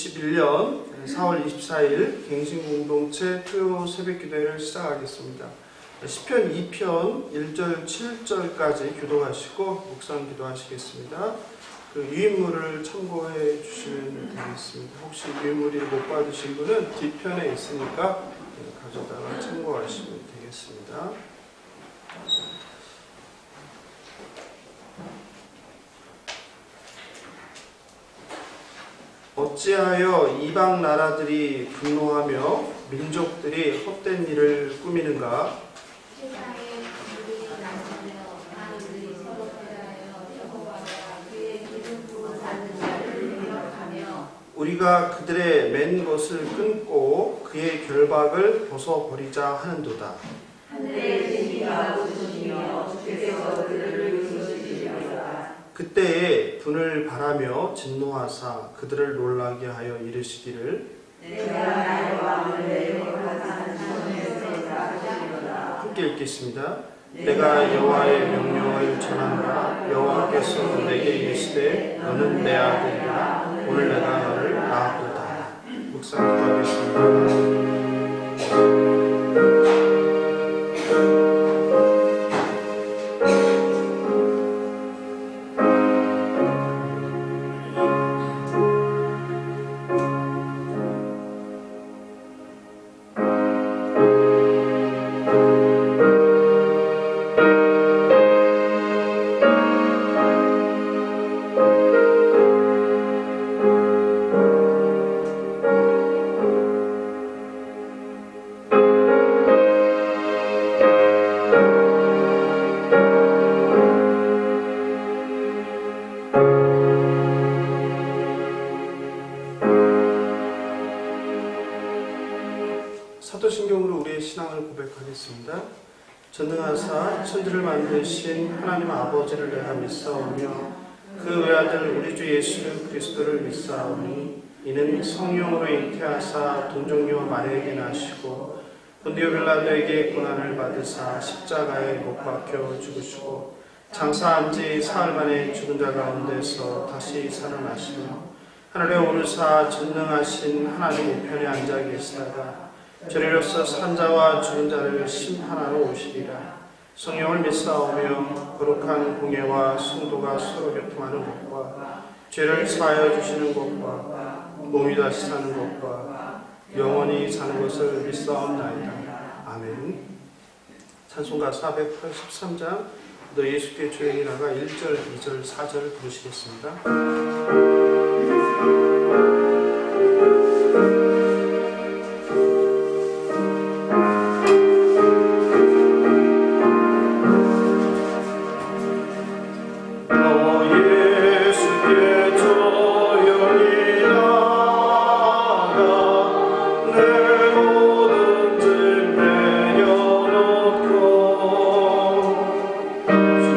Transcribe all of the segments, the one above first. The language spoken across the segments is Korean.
2021년 4월 24일 갱신공동체 토요 새벽기도회를 시작하겠습니다. 시편 2편 1절 7절까지 교도하시고 묵상 기도하시겠습니다. 그 유인물을 참고해 주시면 되겠습니다. 혹시 유인물을 못 받으신 분은 뒤편에 있으니까 가져다가 참고하시면 되겠습니다. 어찌하여 이방 나라들이 분노하며 민족들이 헛된 일을 꾸미는가? 세상의 분들이 나누며 사람들이 서로 대하여 여호와가 그의 기름 부은 받는 자를 기억하며 우리가 그들의 맨 것을 끊고 그의 결박을 벗어버리자 하는도다. 하늘의 진리가 웃으시며 주께서 그들을 이루시리로다. 그때에 분을 바라며 진노하사 그들을 놀라게 하여 이르시기를 내가 나의 왕을 내 거룩한 전에서 낳으시리로다. 함께 읽겠습니다. 내가 여호와의 명령을 전한다. 여호와께서 내게 이르시되 너는 내 아들이라 오늘 내가 너를 낳았도다. 묵상 기도하겠습니다. 사도신경으로 우리의 신앙을 고백하겠습니다. 전능하사 천지를 만드신 하나님 아버지를 내가 믿사오며 그 외아들 우리 주 예수 그리스도를 믿사오니 이는 성령으로 잉태하사 동정녀 마리아에게 나시고 본디오 빌라도에게 고난을 받으사 십자가에 못 박혀 죽으시고 장사한 지 사흘 만에 죽은 자 가운데서 다시 살아나시며 하늘에 오르사 전능하신 하나님 우편에 앉아 계시다가 저리로서 산 자와 죽은 자를 심판하러 오시리라. 성령을 믿사오며 거룩한 공예와 성도가 서로 교통하는 것과 죄를 사하여 주시는 것과 몸이 다시 사는 것과 영원히 사는 것을 믿사옵나이다. 아멘. 찬송가 483장 너 예수께 조용히 나가 1절, 2절, 4절 부르시겠습니다.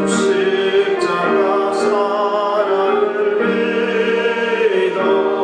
십자가 사랑을 믿어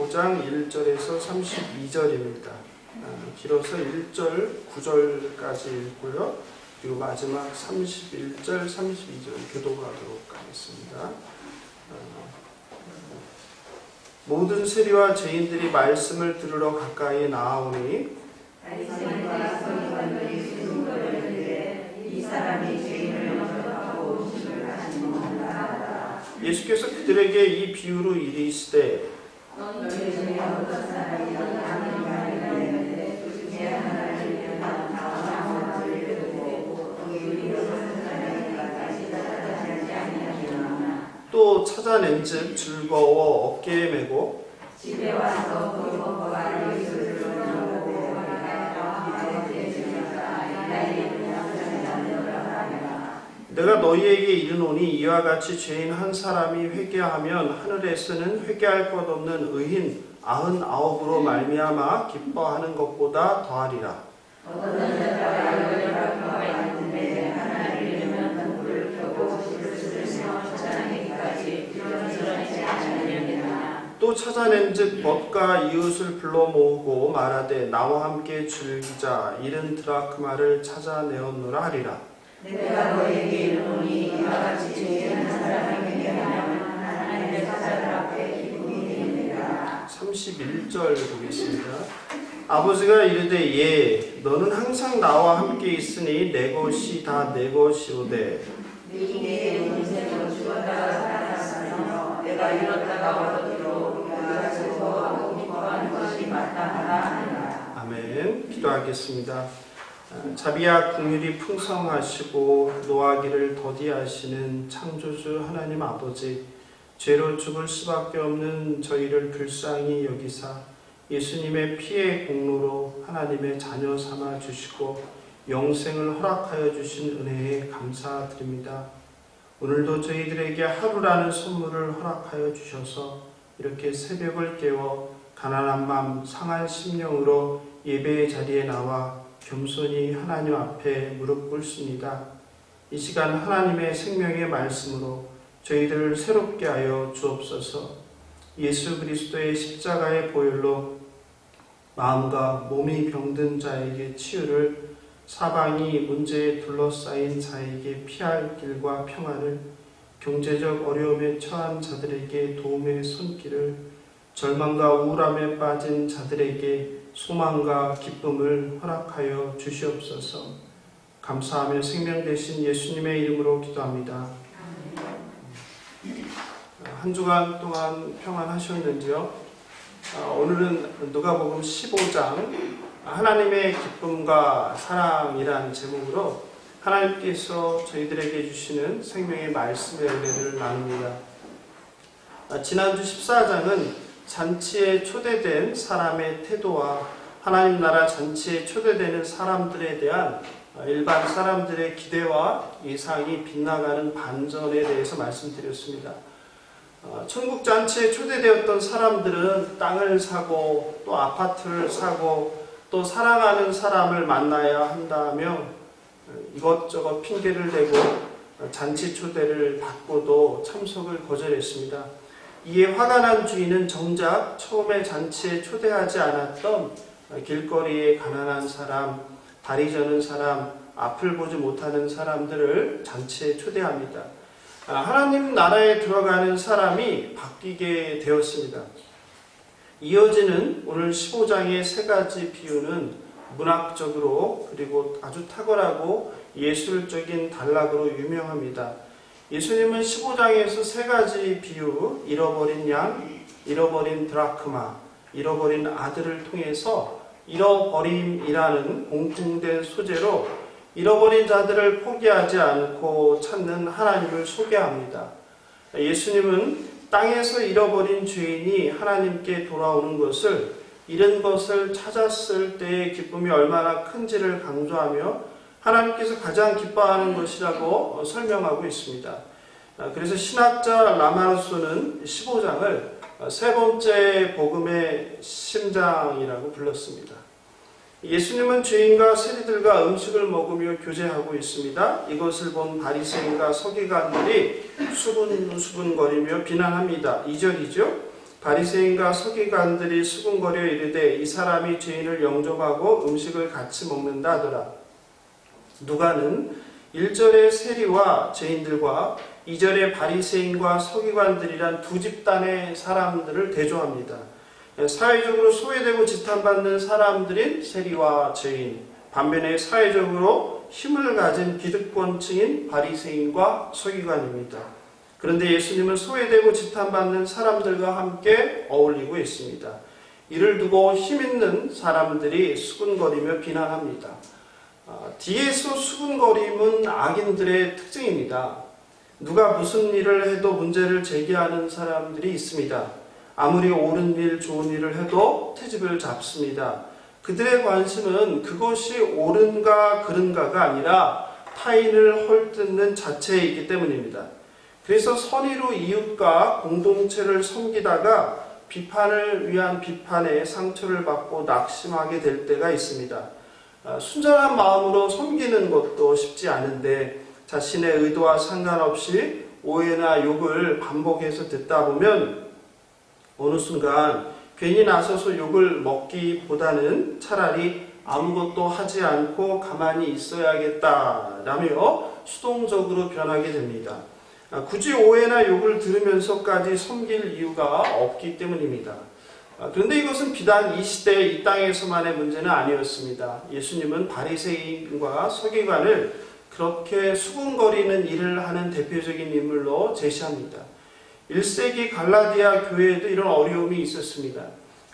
15장 1절에서 32절입니다. 길어서 1절, 9절까지 읽고요. 그리고 마지막 31절, 32절 교독하도록 하겠습니다. 모든 세리와 죄인들이 말씀을 들으러 가까이 나아오니 바리새인과 서기관들이 수군거리는데 이 사람이 죄인을 영접하고 음식을 같이 먹는다. 예수께서 그들에게 이 비유로 이르시되 너희 중에 어떤 사람이 남의 말을 내는데 제 하나를 위하여 나와 들을 두고 거기 일어서는 사람에게까지 따라가지 아니하리라. 또 찾아낸즉 즐거워 어깨에 메고 집에 와서 골목과 예수를 들어보고 내가 너희에게 이르노니 이와 같이 죄인 한 사람이 회개하면 하늘에서는 회개할 것 없는 의인 99으로 말미암아 기뻐하는 것보다 더하리라. 어떤 자가 열여덟 있는데 하나를 잃으면 불을 켜고 불을 쓰며 천하기까지 부지런하지 않으려니와. 또 찾아낸즉 벗과 이웃을 불러 모으고 말하되 나와 함께 즐기자 이른 드라크마를 찾아내었노라 하리라. 내가 너에게 이르노니 이와 같이 죄인 한 사람이 회개하면 하나님의 사자들 앞에 기쁨이 됩니다. 31절 보겠습니다. 아버지가 이르되 예 너는 항상 나와 함께 있으니 내 것이 다 내 것이로되 네게 인생으로 죽었다가 살아났으며 내가 잃었다가 얻었기로 우리가 즐거워하고 기뻐하는 것이 마땅하다 하니라. 아멘. 기도하겠습니다. 자비와 긍휼이 풍성하시고 노하기를 더디하시는 창조주 하나님 아버지, 죄로 죽을 수밖에 없는 저희를 불쌍히 여기사 예수님의 피의 공로로 하나님의 자녀 삼아 주시고 영생을 허락하여 주신 은혜에 감사드립니다. 오늘도 저희들에게 하루라는 선물을 허락하여 주셔서 이렇게 새벽을 깨워 가난한 마음 상한 심령으로 예배의 자리에 나와 겸손히 하나님 앞에 무릎 꿇습니다. 이 시간 하나님의 생명의 말씀으로 저희들을 새롭게 하여 주옵소서. 예수 그리스도의 십자가의 보혈로 마음과 몸이 병든 자에게 치유를, 사방이 문제에 둘러싸인 자에게 피할 길과 평안을, 경제적 어려움에 처한 자들에게 도움의 손길을, 절망과 우울함에 빠진 자들에게 소망과 기쁨을 허락하여 주시옵소서. 감사하며 생명 되신 예수님의 이름으로 기도합니다. 한 주간 동안 평안하셨는지요? 오늘은 누가복음 15장 하나님의 기쁨과 사랑이라는 제목으로 하나님께서 저희들에게 주시는 생명의 말씀의 은혜를 나눕니다. 지난주 14장은 잔치에 초대된 사람의 태도와 하나님 나라 잔치에 초대되는 사람들에 대한 일반 사람들의 기대와 예상이 빗나가는 반전에 대해서 말씀드렸습니다. 천국 잔치에 초대되었던 사람들은 땅을 사고 또 아파트를 사고 또 사랑하는 사람을 만나야 한다며 이것저것 핑계를 대고 잔치 초대를 받고도 참석을 거절했습니다. 이에 화가 난 주인은 정작 처음에 잔치에 초대하지 않았던 길거리의 가난한 사람, 다리 저는 사람, 앞을 보지 못하는 사람들을 잔치에 초대합니다. 하나님 나라에 들어가는 사람이 바뀌게 되었습니다. 이어지는 오늘 15장의 세 가지 비유는 문학적으로 그리고 아주 탁월하고 예술적인 단락으로 유명합니다. 예수님은 15장에서 세 가지 비유, 잃어버린 양, 잃어버린 드라크마, 잃어버린 아들을 통해서 잃어버림이라는 공통된 소재로 잃어버린 자들을 포기하지 않고 찾는 하나님을 소개합니다. 예수님은 땅에서 잃어버린 죄인이 하나님께 돌아오는 것을, 잃은 것을 찾았을 때의 기쁨이 얼마나 큰지를 강조하며 하나님께서 가장 기뻐하는 것이라고 설명하고 있습니다. 그래서 신학자 라마르소는 15장을 세 번째 복음의 심장이라고 불렀습니다. 예수님은 죄인과 세리들과 음식을 먹으며 교제하고 있습니다. 이것을 본 바리새인과 서기관들이 수군수군거리며 비난합니다. 2절이죠. 바리새인과 서기관들이 수군거려 이르되 이 사람이 죄인을 영접하고 음식을 같이 먹는다 하더라. 누가는 1절의 세리와 죄인들과 2절의 바리새인과 서기관들이란 두 집단의 사람들을 대조합니다. 사회적으로 소외되고 지탄받는 사람들인 세리와 죄인, 반면에 사회적으로 힘을 가진 기득권층인 바리새인과 서기관입니다. 그런데 예수님은 소외되고 지탄받는 사람들과 함께 어울리고 있습니다. 이를 두고 힘있는 사람들이 수군거리며 비난합니다. 뒤에서 수군거림은 악인들의 특징입니다. 누가 무슨 일을 해도 문제를 제기하는 사람들이 있습니다. 아무리 옳은 일, 좋은 일을 해도 트집을 잡습니다. 그들의 관심은 그것이 옳은가 그른가가 아니라 타인을 헐뜯는 자체에 있기 때문입니다. 그래서 선의로 이웃과 공동체를 섬기다가 비판을 위한 비판에 상처를 받고 낙심하게 될 때가 있습니다. 순전한 마음으로 섬기는 것도 쉽지 않은데 자신의 의도와 상관없이 오해나 욕을 반복해서 듣다 보면 어느 순간 괜히 나서서 욕을 먹기보다는 차라리 아무것도 하지 않고 가만히 있어야겠다라며 수동적으로 변하게 됩니다. 굳이 오해나 욕을 들으면서까지 섬길 이유가 없기 때문입니다. 그런데 이것은 비단 이 시대 이 땅에서만의 문제는 아니었습니다. 예수님은 바리새인과 서기관을 그렇게 수군거리는 일을 하는 대표적인 인물로 제시합니다. 1세기 갈라디아 교회에도 이런 어려움이 있었습니다.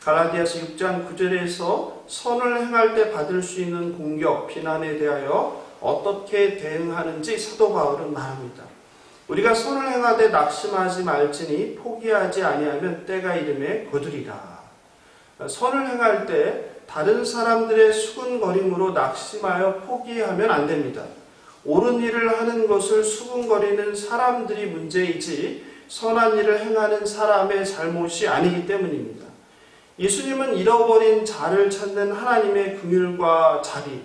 갈라디아서 6장 9절에서 선을 행할 때 받을 수 있는 공격, 비난에 대하여 어떻게 대응하는지 사도 바울은 말합니다. 우리가 선을 행하되 낙심하지 말지니 포기하지 아니하면 때가 이름에 거두리라. 선을 행할 때 다른 사람들의 수군거림으로 낙심하여 포기하면 안 됩니다. 옳은 일을 하는 것을 수군거리는 사람들이 문제이지 선한 일을 행하는 사람의 잘못이 아니기 때문입니다. 예수님은 잃어버린 자를 찾는 하나님의 긍휼과 자비,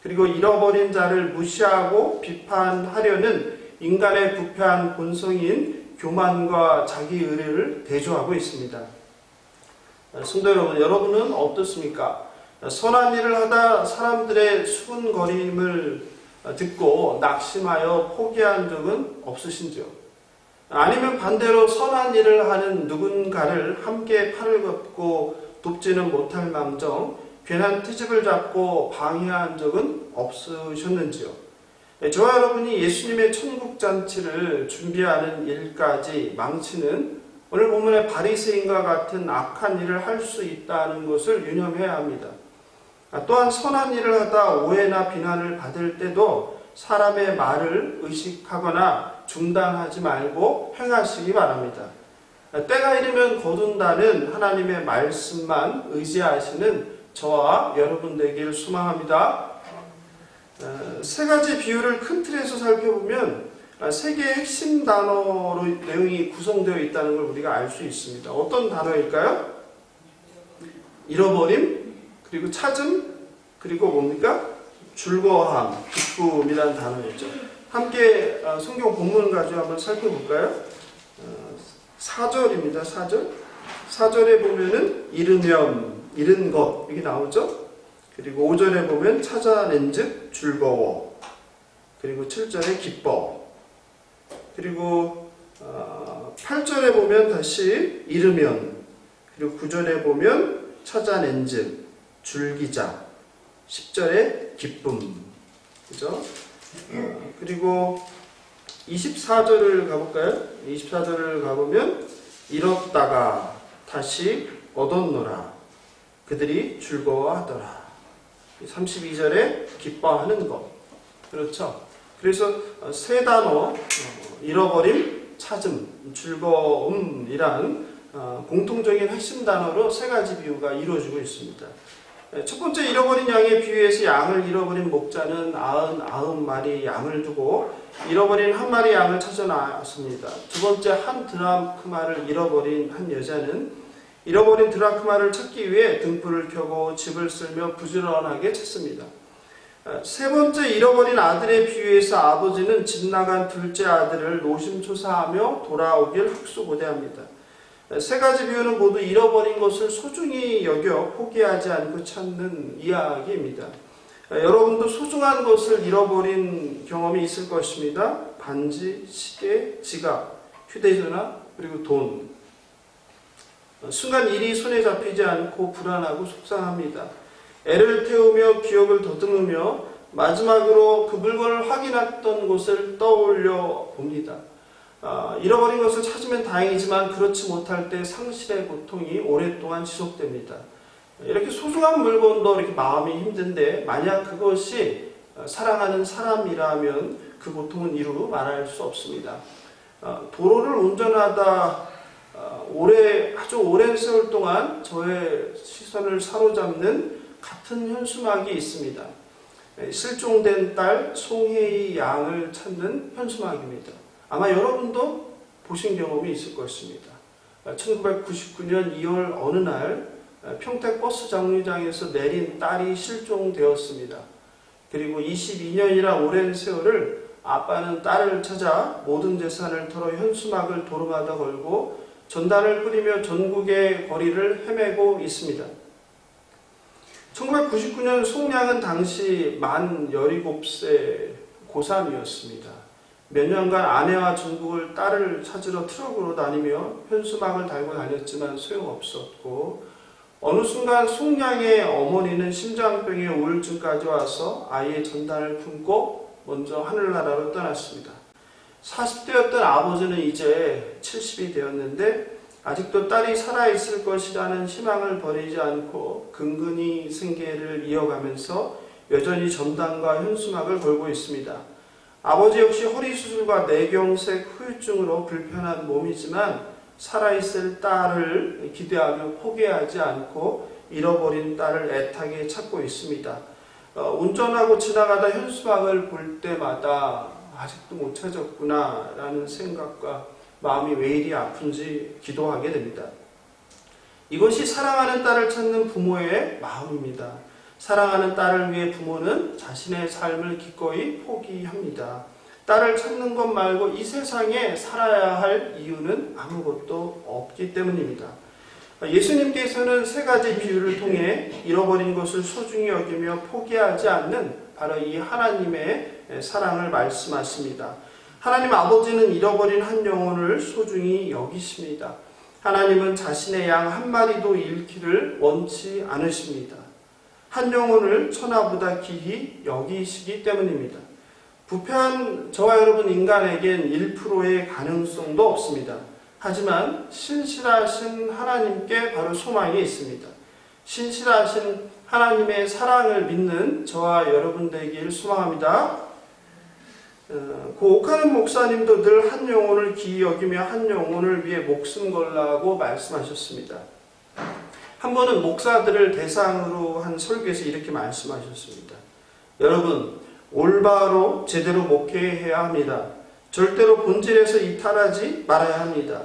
그리고 잃어버린 자를 무시하고 비판하려는 인간의 부패한 본성인 교만과 자기의를 대조하고 있습니다. 성도 여러분, 여러분은 어떻습니까? 선한 일을 하다 사람들의 수군거림을 듣고 낙심하여 포기한 적은 없으신지요? 아니면 반대로 선한 일을 하는 누군가를 함께 팔을 걷고 돕지는 못할 망정 괜한 트집을 잡고 방해한 적은 없으셨는지요? 저와 여러분이 예수님의 천국잔치를 준비하는 일까지 망치는 오늘 본문의 바리새인과 같은 악한 일을 할 수 있다는 것을 유념해야 합니다. 또한 선한 일을 하다 오해나 비난을 받을 때도 사람의 말을 의식하거나 중단하지 말고 행하시기 바랍니다. 때가 이르면 거둔다는 하나님의 말씀만 의지하시는 저와 여러분 되길 소망합니다. 세 가지 비유를 큰 틀에서 살펴보면 세 개의 핵심 단어로 내용이 구성되어 있다는 걸 우리가 알 수 있습니다. 어떤 단어일까요? 잃어버림, 그리고 찾음, 그리고 뭡니까? 즐거워함, 기쁨이라는 단어였죠. 함께 성경 본문 가지고 한번 살펴볼까요? 4절입니다. 4절. 4절에 보면은 잃으면, 잃은 것, 이게 나오죠? 그리고 5절에 보면 찾아낸 즉 즐거워. 그리고 7절에 기뻐. 그리고 8절에 보면 다시 잃으면, 그리고 9절에 보면 찾아낸 즉 즐기자. 10절에 기쁨. 그죠? 그리고 24절을 가볼까요? 24절을 가보면 잃었다가 다시 얻었노라. 그들이 즐거워하더라. 32절에 기뻐하는 것. 그렇죠? 그래서 세 단어, 잃어버림, 찾음, 즐거움이란 공통적인 핵심 단어로 세 가지 비유가 이루어지고 있습니다. 첫 번째 잃어버린 양의 비유에서 양을 잃어버린 목자는 99마리 양을 두고 잃어버린 한 마리 양을 찾아 나왔습니다. 두 번째 한 드라크마를 잃어버린 한 여자는 잃어버린 드라크마를 찾기 위해 등불을 켜고 집을 쓸며 부지런하게 찾습니다. 세 번째 잃어버린 아들의 비유에서 아버지는 집 나간 둘째 아들을 노심초사하며 돌아오길 학수고대합니다. 세 가지 비유는 모두 잃어버린 것을 소중히 여겨 포기하지 않고 찾는 이야기입니다. 여러분도 소중한 것을 잃어버린 경험이 있을 것입니다. 반지, 시계, 지갑, 휴대전화, 그리고 돈. 순간 일이 손에 잡히지 않고 불안하고 속상합니다. 애를 태우며 기억을 더듬으며 마지막으로 그 물건을 확인했던 곳을 떠올려 봅니다. 잃어버린 것을 찾으면 다행이지만 그렇지 못할 때 상실의 고통이 오랫동안 지속됩니다. 이렇게 소중한 물건도 이렇게 마음이 힘든데 만약 그것이 사랑하는 사람이라면 그 고통은 이루 말할 수 없습니다. 도로를 운전하다 아주 오랜 세월 동안 저의 시선을 사로잡는 같은 현수막이 있습니다. 실종된 딸 송혜의 양을 찾는 현수막입니다. 아마 여러분도 보신 경험이 있을 것입니다. 1999년 2월 어느 날 평택 버스 정류장에서 내린 딸이 실종되었습니다. 그리고 22년이나 오랜 세월을 아빠는 딸을 찾아 모든 재산을 털어 현수막을 도로마다 걸고 전단을 뿌리며 전국의 거리를 헤매고 있습니다. 1999년 송량은 당시 만 17세 고3이었습니다. 몇 년간 아내와 전국을 딸을 찾으러 트럭으로 다니며 현수막을 달고 다녔지만 소용없었고 어느 순간 송량의 어머니는 심장병에 우울증까지 와서 아이의 전단을 품고 먼저 하늘나라로 떠났습니다. 40대였던 아버지는 이제 70이 되었는데 아직도 딸이 살아있을 것이라는 희망을 버리지 않고 근근히 생계를 이어가면서 여전히 전단과 현수막을 걸고 있습니다. 아버지 역시 허리 수술과 뇌경색 후유증으로 불편한 몸이지만 살아있을 딸을 기대하며 포기하지 않고 잃어버린 딸을 애타게 찾고 있습니다. 운전하고 지나가다 현수막을 볼 때마다 아직도 못 찾았구나 라는 생각과 마음이 왜 이리 아픈지 기도하게 됩니다. 이것이 사랑하는 딸을 찾는 부모의 마음입니다. 사랑하는 딸을 위해 부모는 자신의 삶을 기꺼이 포기합니다. 딸을 찾는 것 말고 이 세상에 살아야 할 이유는 아무것도 없기 때문입니다. 예수님께서는 세 가지 비유를 통해 잃어버린 것을 소중히 여기며 포기하지 않는 바로 이 하나님의 사랑을 말씀하십니다. 하나님 아버지는 잃어버린 한 영혼을 소중히 여기십니다. 하나님은 자신의 양 한 마리도 잃기를 원치 않으십니다. 한 영혼을 천하보다 귀히 여기시기 때문입니다. 부패한 저와 여러분 인간에겐 1%의 가능성도 없습니다. 하지만 신실하신 하나님께 바로 소망이 있습니다. 신실하신 하나님의 사랑을 믿는 저와 여러분 되길 소망합니다. 오카는 목사님도 늘 한 영혼을 귀히 여기며 한 영혼을 위해 목숨 걸라고 말씀하셨습니다. 한 번은 목사들을 대상으로 한 설교에서 이렇게 말씀하셨습니다. 여러분, 올바로 제대로 목회해야 합니다. 절대로 본질에서 이탈하지 말아야 합니다.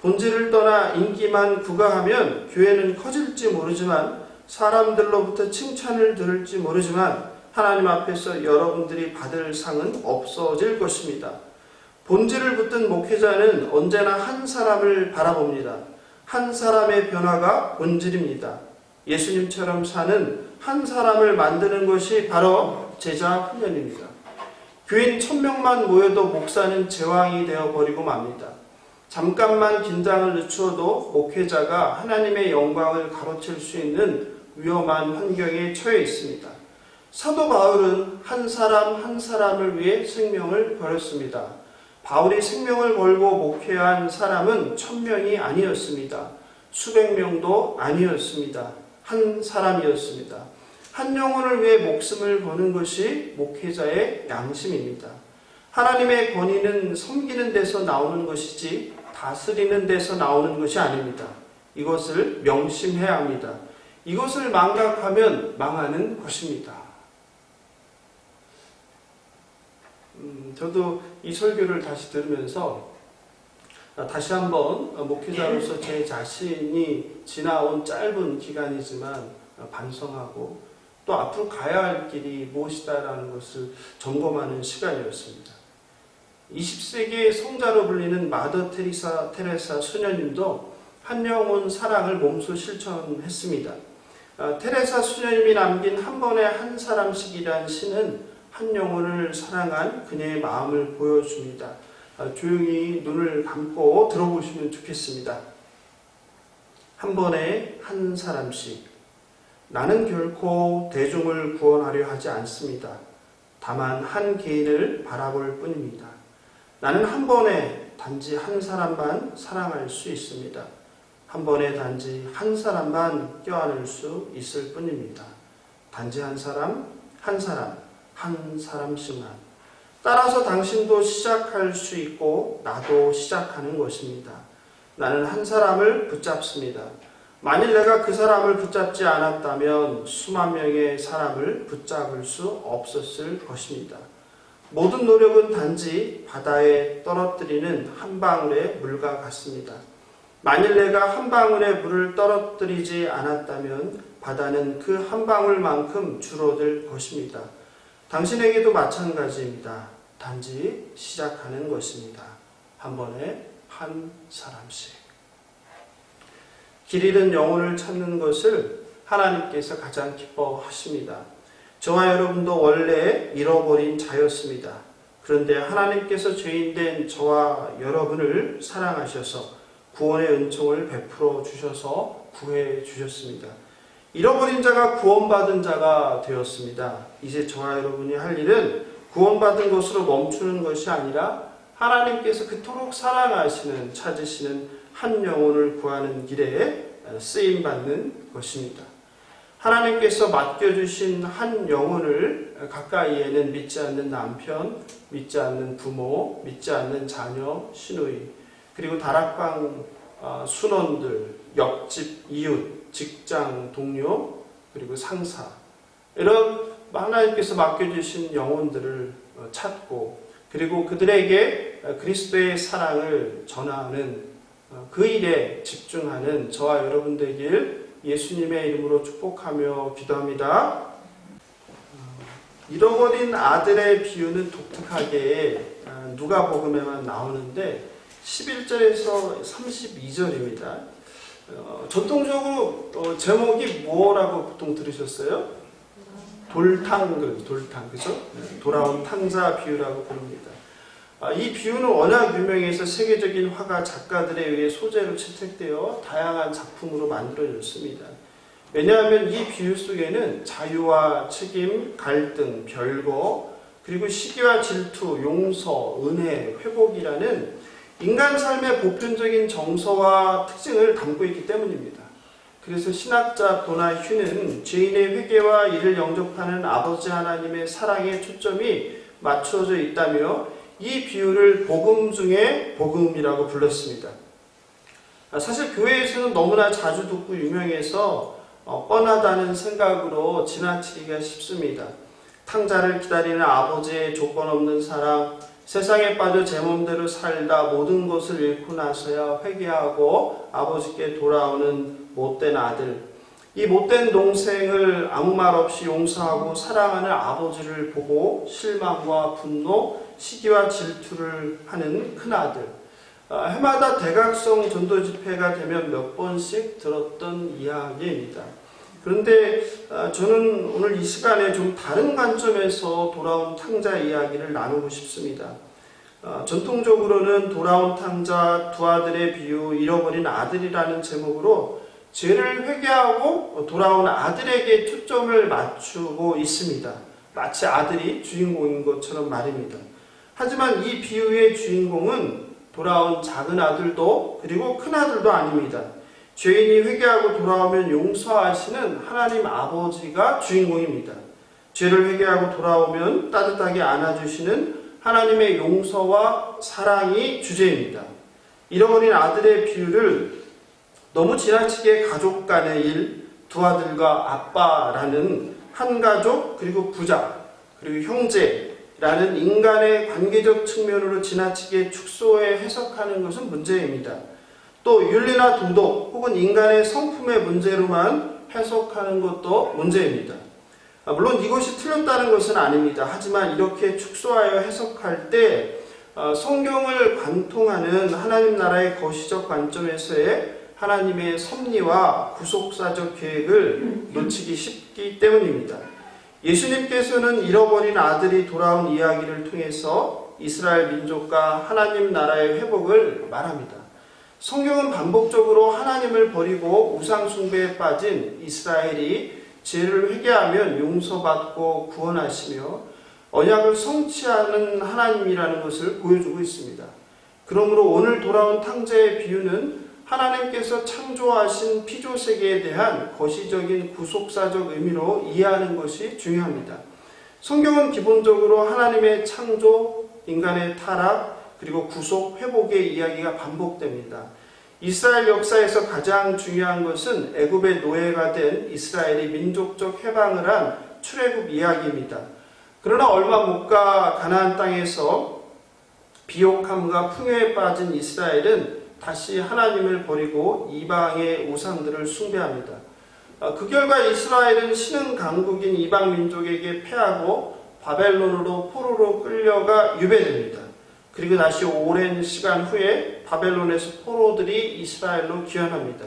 본질을 떠나 인기만 부과하면 교회는 커질지 모르지만 사람들로부터 칭찬을 들을지 모르지만 하나님 앞에서 여러분들이 받을 상은 없어질 것입니다. 본질을 붙든 목회자는 언제나 한 사람을 바라봅니다. 한 사람의 변화가 본질입니다. 예수님처럼 사는 한 사람을 만드는 것이 바로 제자 훈련입니다. 교인 1000명만 모여도 목사는 제왕이 되어버리고 맙니다. 잠깐만 긴장을 늦추어도 목회자가 하나님의 영광을 가로챌 수 있는 위험한 환경에 처해 있습니다. 사도 바울은 한 사람 한 사람을 위해 생명을 버렸습니다. 바울이 생명을 걸고 목회한 사람은 1000명이 아니었습니다. 수백 명도 아니었습니다. 한 사람이었습니다. 한 영혼을 위해 목숨을 거는 것이 목회자의 양심입니다. 하나님의 권위는 섬기는 데서 나오는 것이지 다스리는 데서 나오는 것이 아닙니다. 이것을 명심해야 합니다. 이것을 망각하면 망하는 것입니다. 저도 이 설교를 다시 들으면서 다시 한번 목회자로서 제 자신이 지나온 짧은 기간이지만 반성하고 또 앞으로 가야 할 길이 무엇이다라는 것을 점검하는 시간이었습니다. 20세기의 성자로 불리는 마더 테레사 수녀님도 한 영혼 사랑을 몸소 실천했습니다. 테레사 수녀님이 남긴 한 번에 한 사람씩이란 시는 한 영혼을 사랑한 그녀의 마음을 보여줍니다. 조용히 눈을 감고 들어보시면 좋겠습니다. 한 번에 한 사람씩. 나는 결코 대중을 구원하려 하지 않습니다. 다만 한 개인을 바라볼 뿐입니다. 나는 한 번에 단지 한 사람만 사랑할 수 있습니다. 한 번에 단지 한 사람만 껴안을 수 있을 뿐입니다. 단지 한 사람, 한 사람, 한 사람씩만. 따라서 당신도 시작할 수 있고 나도 시작하는 것입니다. 나는 한 사람을 붙잡습니다. 만일 내가 그 사람을 붙잡지 않았다면 수만 명의 사람을 붙잡을 수 없었을 것입니다. 모든 노력은 단지 바다에 떨어뜨리는 한 방울의 물과 같습니다. 만일 내가 한 방울의 물을 떨어뜨리지 않았다면 바다는 그 한 방울만큼 줄어들 것입니다. 당신에게도 마찬가지입니다. 단지 시작하는 것입니다. 한 번에 한 사람씩. 길 잃은 영혼을 찾는 것을 하나님께서 가장 기뻐하십니다. 저와 여러분도 원래 잃어버린 자였습니다. 그런데 하나님께서 죄인된 저와 여러분을 사랑하셔서 구원의 은총을 베풀어 주셔서 구해 주셨습니다. 잃어버린 자가 구원받은 자가 되었습니다. 이제 저와 여러분이 할 일은 구원받은 것으로 멈추는 것이 아니라 하나님께서 그토록 사랑하시는, 찾으시는 한 영혼을 구하는 길에 쓰임받는 것입니다. 하나님께서 맡겨주신 한 영혼을 가까이에는 믿지 않는 남편, 믿지 않는 부모, 믿지 않는 자녀, 시누이, 그리고 다락방 순원들, 옆집 이웃, 직장 동료, 그리고 상사, 이런 하나님께서 맡겨주신 영혼들을 찾고 그리고 그들에게 그리스도의 사랑을 전하는 그 일에 집중하는 저와 여러분 되길 예수님의 이름으로 축복하며 기도합니다. 잃어버린 아들의 비유는 독특하게 누가복음에만 나오는데 11절에서 32절입니다. 전통적으로 제목이 뭐라고 보통 들으셨어요? 돌탕, 그죠? 돌아온 탕자 비유라고 부릅니다. 이 비유는 워낙 유명해서 세계적인 화가 작가들에 의해 소재로 채택되어 다양한 작품으로 만들어졌습니다. 왜냐하면 이 비유 속에는 자유와 책임, 갈등, 별거, 그리고 시기와 질투, 용서, 은혜, 회복이라는 인간 삶의 보편적인 정서와 특징을 담고 있기 때문입니다. 그래서 신학자 도나 휴는 죄인의 회개와 이를 영접하는 아버지 하나님의 사랑에 초점이 맞추어져 있다며 이 비유를 복음 중에 복음이라고 불렀습니다. 사실 교회에서는 너무나 자주 듣고 유명해서 뻔하다는 생각으로 지나치기가 쉽습니다. 탕자를 기다리는 아버지의 조건 없는 사랑, 세상에 빠져 제 몸대로 살다 모든 것을 잃고 나서야 회개하고 아버지께 돌아오는 못된 아들, 이 못된 동생을 아무 말 없이 용서하고 사랑하는 아버지를 보고 실망과 분노, 시기와 질투를 하는 큰아들. 해마다 대각성 전도 집회가 되면 몇 번씩 들었던 이야기입니다. 그런데 저는 오늘 이 시간에 좀 다른 관점에서 돌아온 탕자 이야기를 나누고 싶습니다. 전통적으로는 돌아온 탕자 두 아들의 비유, 잃어버린 아들이라는 제목으로 죄를 회개하고 돌아온 아들에게 초점을 맞추고 있습니다. 마치 아들이 주인공인 것처럼 말입니다. 하지만 이 비유의 주인공은 돌아온 작은 아들도 그리고 큰 아들도 아닙니다. 죄인이 회개하고 돌아오면 용서하시는 하나님 아버지가 주인공입니다. 죄를 회개하고 돌아오면 따뜻하게 안아주시는 하나님의 용서와 사랑이 주제입니다. 잃어버린 아들의 비유를 너무 지나치게 가족 간의 일, 두 아들과 아빠라는 한 가족, 그리고 부자, 그리고 형제라는 인간의 관계적 측면으로 지나치게 축소해 해석하는 것은 문제입니다. 또 윤리나 도덕 혹은 인간의 성품의 문제로만 해석하는 것도 문제입니다. 물론 이것이 틀렸다는 것은 아닙니다. 하지만 이렇게 축소하여 해석할 때 성경을 관통하는 하나님 나라의 거시적 관점에서의 하나님의 섭리와 구속사적 계획을 놓치기 쉽기 때문입니다. 예수님께서는 잃어버린 아들이 돌아온 이야기를 통해서 이스라엘 민족과 하나님 나라의 회복을 말합니다. 성경은 반복적으로 하나님을 버리고 우상 숭배에 빠진 이스라엘이 죄를 회개하면 용서받고 구원하시며 언약을 성취하는 하나님이라는 것을 보여주고 있습니다. 그러므로 오늘 돌아온 탕자의 비유는 하나님께서 창조하신 피조세계에 대한 거시적인 구속사적 의미로 이해하는 것이 중요합니다. 성경은 기본적으로 하나님의 창조, 인간의 타락, 그리고 구속, 회복의 이야기가 반복됩니다. 이스라엘 역사에서 가장 중요한 것은 애굽의 노예가 된 이스라엘이 민족적 해방을 한 출애굽 이야기입니다. 그러나 얼마 못 가 가나안 땅에서 비옥함과 풍요에 빠진 이스라엘은 다시 하나님을 버리고 이방의 우상들을 숭배합니다. 그 결과 이스라엘은 신흥 강국인 이방 민족에게 패하고 바벨론으로 포로로 끌려가 유배됩니다. 그리고 다시 오랜 시간 후에 바벨론에서 포로들이 이스라엘로 귀환합니다.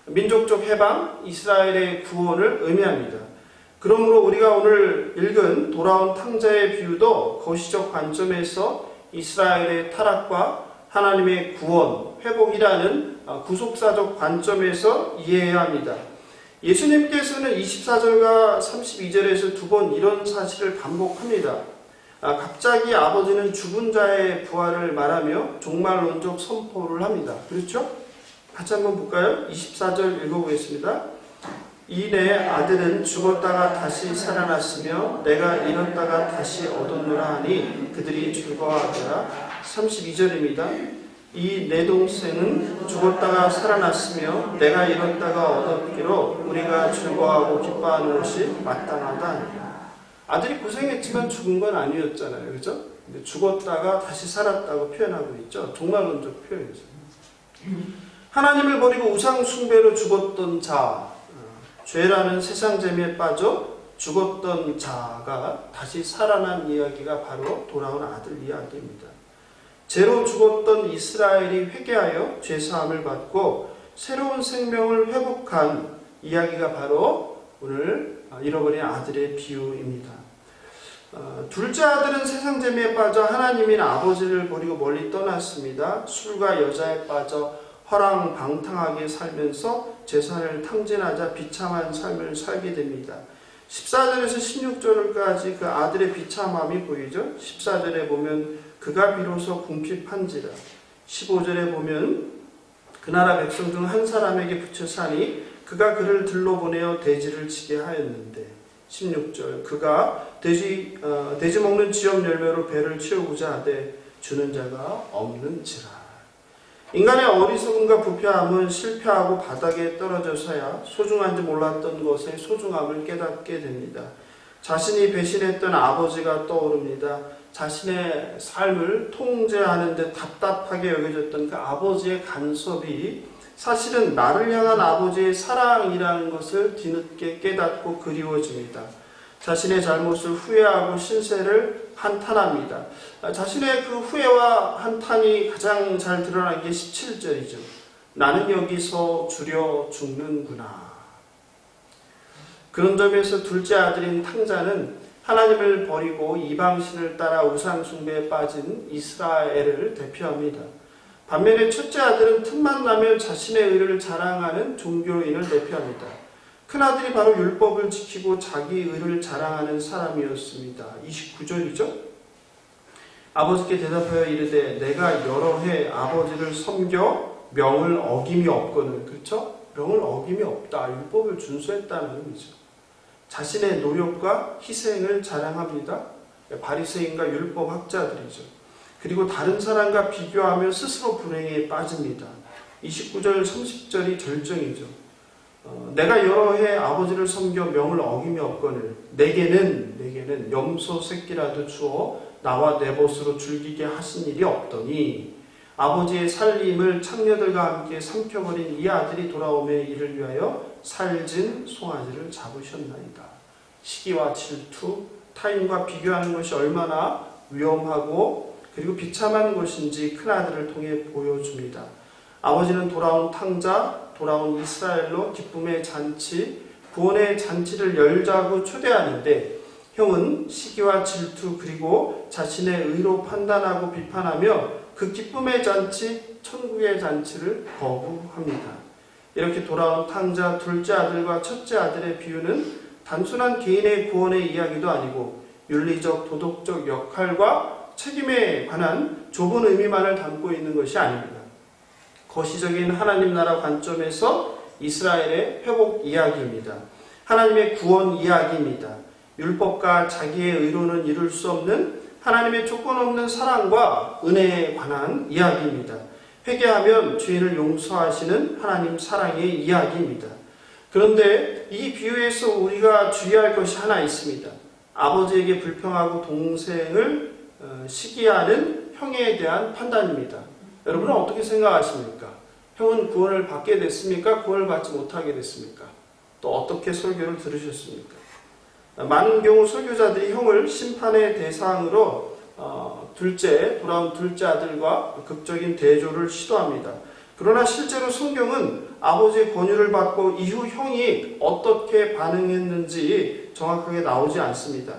민족적 해방, 이스라엘의 구원을 의미합니다. 그러므로 우리가 오늘 읽은 돌아온 탕자의 비유도 거시적 관점에서 이스라엘의 타락과 하나님의 구원, 회복이라는 구속사적 관점에서 이해해야 합니다. 예수님께서는 24절과 32절에서 두 번 이런 사실을 반복합니다. 갑자기 아버지는 죽은 자의 부활을 말하며 종말론적 선포를 합니다. 그렇죠? 같이 한번 볼까요? 24절 읽어보겠습니다. 이 내 아들은 죽었다가 다시 살아났으며 내가 잃었다가 다시 얻었노라 하니 그들이 즐거워하더라. 32절입니다. 이 내 동생은 죽었다가 살아났으며 내가 잃었다가 얻었기로 우리가 즐거워하고 기뻐하는 것이 마땅하다. 아들이 고생했지만 죽은 건 아니었잖아요. 그죠? 근데 죽었다가 다시 살았다고 표현하고 있죠. 종말론적 표현이죠. 하나님을 버리고 우상 숭배로 죽었던 자, 죄라는 세상 재미에 빠져 죽었던 자가 다시 살아난 이야기가 바로 돌아온 아들 이야기입니다. 죄로 죽었던 이스라엘이 회개하여 죄사함을 받고 새로운 생명을 회복한 이야기가 바로 오늘 잃어버린 아들의 비유입니다. 둘째 아들은 세상 재미에 빠져 하나님인 아버지를 버리고 멀리 떠났습니다. 술과 여자에 빠져 허랑방탕하게 살면서 재산을 탕진하자 비참한 삶을 살게 됩니다. 14절에서 16절까지 그 아들의 비참함이 보이죠. 14절에 보면 그가 비로소 궁핍한지라. 15절에 보면 그 나라 백성 중 한 사람에게 붙여 사니 그가 그를 들러보내어 돼지를 치게 하였는데 16절 그가 돼지 먹는 지엽 열매로 배를 채우고자 하되 주는 자가 없는지라. 인간의 어리석음과 부패함은 실패하고 바닥에 떨어져서야 소중한지 몰랐던 것의 소중함을 깨닫게 됩니다. 자신이 배신했던 아버지가 떠오릅니다. 자신의 삶을 통제하는 데 답답하게 여겨졌던 그 아버지의 간섭이 사실은 나를 향한 아버지의 사랑이라는 것을 뒤늦게 깨닫고 그리워집니다. 자신의 잘못을 후회하고 신세를 한탄합니다. 자신의 그 후회와 한탄이 가장 잘 드러난 게 17절이죠. 나는 여기서 주려 죽는구나. 그런 점에서 둘째 아들인 탕자는 하나님을 버리고 이방신을 따라 우상 숭배에 빠진 이스라엘을 대표합니다. 반면에 첫째 아들은 틈만 나면 자신의 의를 자랑하는 종교인을 대표합니다. 큰아들이 바로 율법을 지키고 자기 의를 자랑하는 사람이었습니다. 29절이죠. 아버지께 대답하여 이르되 내가 여러 해 아버지를 섬겨 명을 어김이 없거늘. 그렇죠? 명을 어김이 없다. 율법을 준수했다는 의미죠. 자신의 노력과 희생을 자랑합니다. 바리새인과 율법학자들이죠. 그리고 다른 사람과 비교하며 스스로 불행에 빠집니다. 29절 30절이 절정이죠. 내가 여러 해 아버지를 섬겨 명을 어김이 없거늘 내게는 염소 새끼라도 주어 나와 내 벗으로 즐기게 하신 일이 없더니 아버지의 살림을 창녀들과 함께 삼켜버린 이 아들이 돌아오매 이를 위하여 살진 송아지를 잡으셨나이다. 시기와 질투, 타인과 비교하는 것이 얼마나 위험하고 그리고 비참한 것인지 큰아들을 통해 보여줍니다. 아버지는 돌아온 탕자, 돌아온 이스라엘로 기쁨의 잔치, 구원의 잔치를 열자고 초대하는데 형은 시기와 질투 그리고 자신의 의로 판단하고 비판하며 그 기쁨의 잔치, 천국의 잔치를 거부합니다. 이렇게 돌아온 탕자 둘째 아들과 첫째 아들의 비유는 단순한 개인의 구원의 이야기도 아니고 윤리적, 도덕적 역할과 책임에 관한 좁은 의미만을 담고 있는 것이 아닙니다. 거시적인 하나님 나라 관점에서 이스라엘의 회복 이야기입니다. 하나님의 구원 이야기입니다. 율법과 자기의 의로는 이룰 수 없는 하나님의 조건 없는 사랑과 은혜에 관한 이야기입니다. 회개하면 죄를 용서하시는 하나님 사랑의 이야기입니다. 그런데 이 비유에서 우리가 주의할 것이 하나 있습니다. 아버지에게 불평하고 동생을 시기하는 형에 대한 판단입니다. 여러분은 어떻게 생각하십니까? 형은 구원을 받게 됐습니까? 구원을 받지 못하게 됐습니까? 또 어떻게 설교를 들으셨습니까? 많은 경우 설교자들이 형을 심판의 대상으로 돌아온 둘째 아들과 극적인 대조를 시도합니다. 그러나 실제로 성경은 아버지의 권유를 받고 이후 형이 어떻게 반응했는지 정확하게 나오지 않습니다.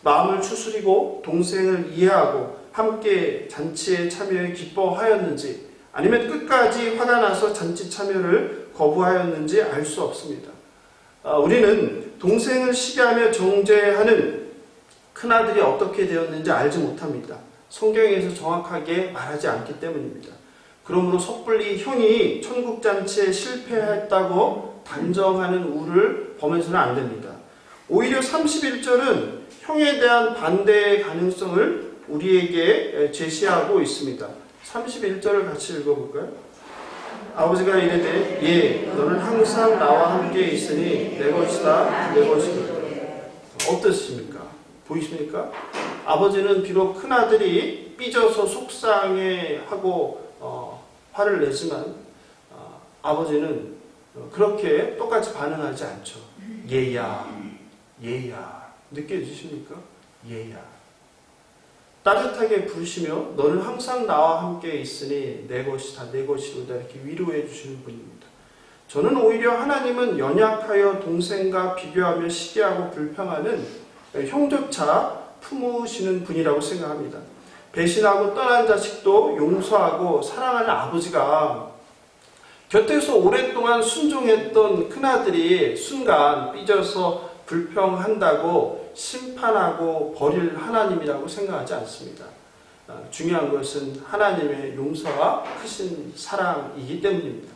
마음을 추스리고 동생을 이해하고 함께 잔치에 참여해 기뻐하였는지 아니면 끝까지 화가 나서 잔치 참여를 거부하였는지 알 수 없습니다. 우리는 동생을 시기하며 정죄하는 큰아들이 어떻게 되었는지 알지 못합니다. 성경에서 정확하게 말하지 않기 때문입니다. 그러므로 섣불리 형이 천국잔치에 실패했다고 단정하는 우를 범해서는 안 됩니다. 오히려 31절은 형에 대한 반대의 가능성을 우리에게 제시하고 있습니다. 31절을 같이 읽어볼까요? 아버지가 이르되 예 너는 항상 나와 함께 있으니 내 것이다 내 것이다. 어떻습니까? 보이십니까? 아버지는 비록 큰아들이 삐져서 속상해하고 화를 내지만 아버지는 그렇게 똑같이 반응하지 않죠. 얘야 느껴지십니까? 얘야 따뜻하게 부르시며 너는 항상 나와 함께 있으니 내 것이다 내 것이로다 이렇게 위로해 주시는 분입니다. 저는 오히려 하나님은 연약하여 동생과 비교하며 시기하고 불평하는 형조차 품으시는 분이라고 생각합니다. 배신하고 떠난 자식도 용서하고 사랑하는 아버지가 곁에서 오랫동안 순종했던 큰아들이 순간 삐져서 불평한다고 심판하고 버릴 하나님이라고 생각하지 않습니다. 중요한 것은 하나님의 용서와 크신 사랑이기 때문입니다.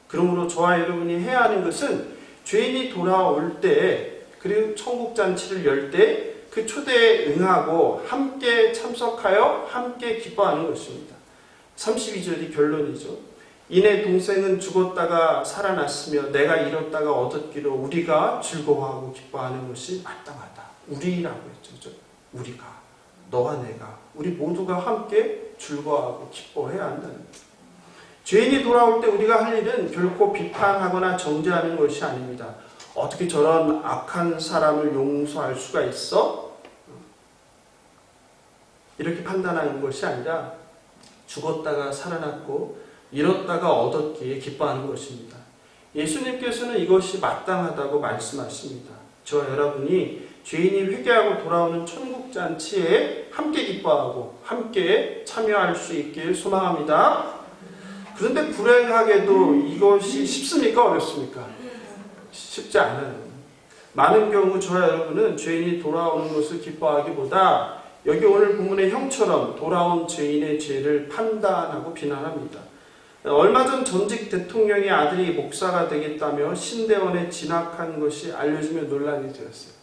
그러므로 저와 여러분이 해야 하는 것은 죄인이 돌아올 때 그리고 천국잔치를 열 때 그 초대에 응하고 함께 참석하여 함께 기뻐하는 것입니다. 32절이 결론이죠. 이내 동생은 죽었다가 살아났으며 내가 잃었다가 얻었기로 우리가 즐거워하고 기뻐하는 것이 마땅하다. 우리라고 했죠. 그렇죠? 우리가, 너와 내가, 우리 모두가 함께 즐거워하고 기뻐해야 한다는 거예요. 죄인이 돌아올 때 우리가 할 일은 결코 비판하거나 정죄하는 것이 아닙니다. 어떻게 저런 악한 사람을 용서할 수가 있어? 이렇게 판단하는 것이 아니라 죽었다가 살아났고 잃었다가 얻었기에 기뻐하는 것입니다. 예수님께서는 이것이 마땅하다고 말씀하십니다. 저와 여러분이 죄인이 회개하고 돌아오는 천국잔치에 함께 기뻐하고 함께 참여할 수 있길 소망합니다. 그런데 불행하게도 이것이 쉽습니까? 어렵습니까? 쉽지 않아요. 많은 경우 저와 여러분은 죄인이 돌아오는 것을 기뻐하기보다 여기 오늘 본문의 형처럼 돌아온 죄인의 죄를 판단하고 비난합니다. 얼마 전 전직 대통령의 아들이 목사가 되겠다며 신대원에 진학한 것이 알려지며 논란이 되었어요.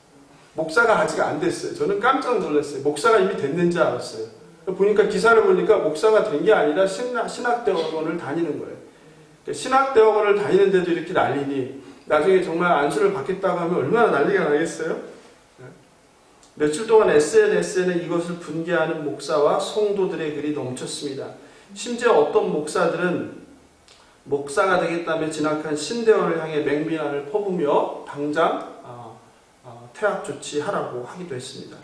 목사가 아직 안 됐어요. 저는 깜짝 놀랐어요. 목사가 이미 됐는지 알았어요. 보니까 기사를 보니까 목사가 된 게 아니라 신학대학원을 다니는 거예요. 신학대학원을 다니는데도 이렇게 난리니 나중에 정말 안수를 받겠다고 하면 얼마나 난리가 나겠어요? 며칠 동안 SNS에는 이것을 분개하는 목사와 성도들의 글이 넘쳤습니다. 심지어 어떤 목사들은 목사가 되겠다며 진학한 신대원을 향해 맹비난을 퍼부며 당장 퇴학 조치하라고 하기도 했습니다.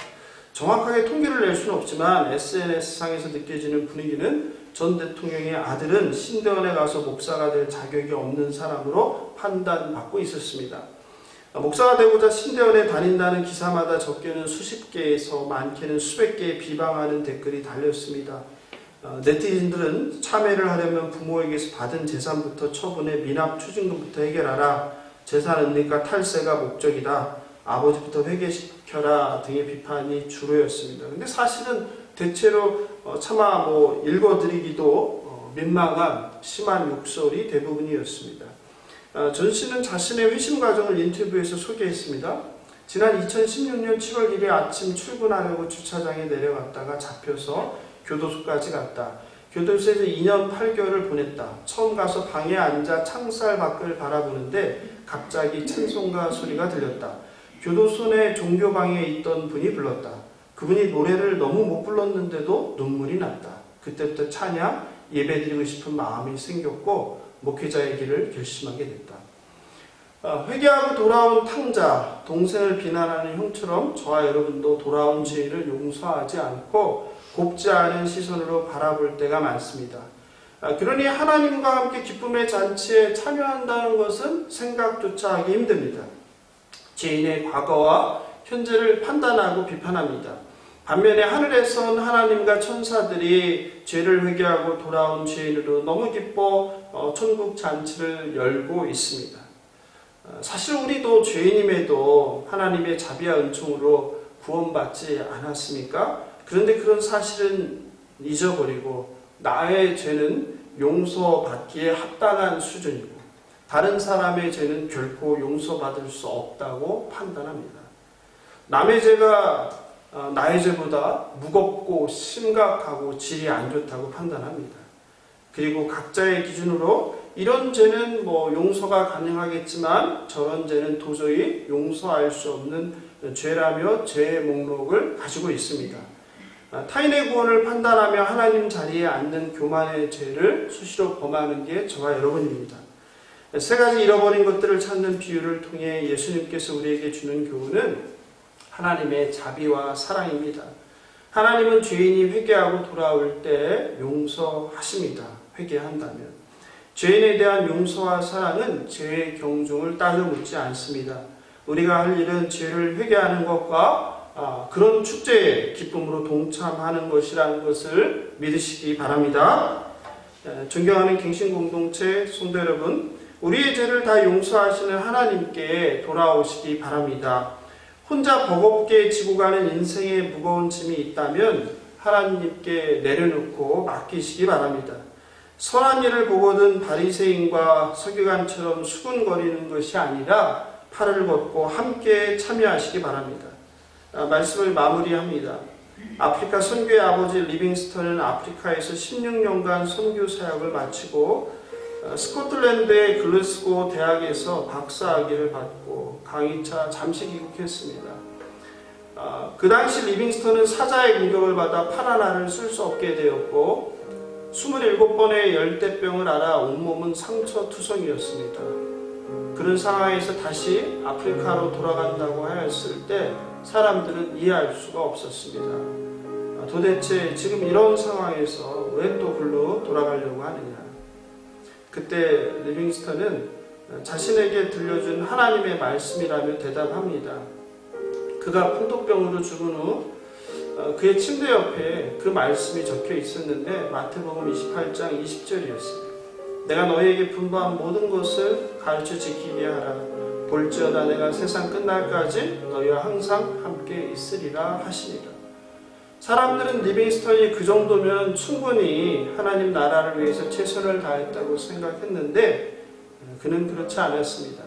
정확하게 통계를 낼 수는 없지만 SNS상에서 느껴지는 분위기는 전 대통령의 아들은 신대원에 가서 목사가 될 자격이 없는 사람으로 판단받고 있었습니다. 목사가 되고자 신대원에 다닌다는 기사마다 적게는 수십 개에서 많게는 수백 개의 비방하는 댓글이 달렸습니다. 네티즌들은 참여를 하려면 부모에게서 받은 재산부터 처분해 미납 추징금부터 해결하라. 재산 은닉과 탈세가 목적이다. 아버지부터 회개시켜라 등의 비판이 주로였습니다. 근데 사실은 대체로 차마 읽어드리기도 민망한 심한 욕설이 대부분이었습니다. 전 씨는 자신의 회심 과정을 인터뷰에서 소개했습니다. 지난 2016년 7월 1일 아침 출근하려고 주차장에 내려갔다가 잡혀서 교도소까지 갔다. 교도소에서 2년 8개월을 보냈다. 처음 가서 방에 앉아 창살 밖을 바라보는데 갑자기 찬송가 소리가 들렸다. 교도소 내 종교방에 있던 분이 불렀다. 그분이 노래를 너무 못 불렀는데도 눈물이 났다. 그때부터 찬양, 예배드리고 싶은 마음이 생겼고 목회자의 길을 결심하게 됐다. 회개하고 돌아온 탕자, 동생을 비난하는 형처럼 저와 여러분도 돌아온 죄인을 용서하지 않고 곱지 않은 시선으로 바라볼 때가 많습니다. 그러니 하나님과 함께 기쁨의 잔치에 참여한다는 것은 생각조차 하기 힘듭니다. 죄인의 과거와 현재를 판단하고 비판합니다. 반면에 하늘에선 하나님과 천사들이 죄를 회개하고 돌아온 죄인으로 너무 기뻐 천국 잔치를 열고 있습니다. 사실 우리도 죄인임에도 하나님의 자비와 은총으로 구원받지 않았습니까? 그런데 그런 사실은 잊어버리고 나의 죄는 용서받기에 합당한 수준이고 다른 사람의 죄는 결코 용서받을 수 없다고 판단합니다. 남의 죄가 나의 죄보다 무겁고 심각하고 질이 안 좋다고 판단합니다. 그리고 각자의 기준으로 이런 죄는 용서가 가능하겠지만 저런 죄는 도저히 용서할 수 없는 죄라며 죄의 목록을 가지고 있습니다. 타인의 구원을 판단하며 하나님 자리에 앉는 교만의 죄를 수시로 범하는 게 저와 여러분입니다. 세 가지 잃어버린 것들을 찾는 비유를 통해 예수님께서 우리에게 주는 교훈은 하나님의 자비와 사랑입니다. 하나님은 죄인이 회개하고 돌아올 때 용서하십니다. 회개한다면. 죄인에 대한 용서와 사랑은 죄의 경중을 따져 묻지 않습니다. 우리가 할 일은 죄를 회개하는 것과 그런 축제의 기쁨으로 동참하는 것이라는 것을 믿으시기 바랍니다. 존경하는 갱신공동체 성도 여러분, 우리의 죄를 다 용서하시는 하나님께 돌아오시기 바랍니다. 혼자 버겁게 지고 가는 인생에 무거운 짐이 있다면 하나님께 내려놓고 맡기시기 바랍니다. 선한 일을 보거든 바리새인과 서기관처럼 수군거리는 것이 아니라 팔을 걷고 함께 참여하시기 바랍니다. 말씀을 마무리합니다. 아프리카 선교의 아버지 리빙스턴은 아프리카에서 16년간 선교 사역을 마치고 스코틀랜드의 글래스고 대학에서 박사학위를 받고 강의차 잠시 귀국했습니다. 그 당시 리빙스턴은 사자의 공격을 받아 팔 하나를 쓸 수 없게 되었고 27번의 열대병을 앓아 온몸은 상처투성이었습니다. 그런 상황에서 다시 아프리카로 돌아간다고 하였을 때 사람들은 이해할 수가 없었습니다. 도대체 지금 이런 상황에서 왜 또 글로 돌아가려고 하느냐. 그때 리빙스턴은 자신에게 들려준 하나님의 말씀이라며 대답합니다. 그가 풍토병으로 죽은 후 그의 침대 옆에 그 말씀이 적혀 있었는데 마태복음 28장 20절이었습니다. 내가 너희에게 분부한 모든 것을 가르쳐 지키게 하라. 볼지어다 내가 세상 끝날까지 너희와 항상 함께 있으리라 하시니라. 사람들은 리빙스턴이 그 정도면 충분히 하나님 나라를 위해서 최선을 다했다고 생각했는데 그는 그렇지 않았습니다.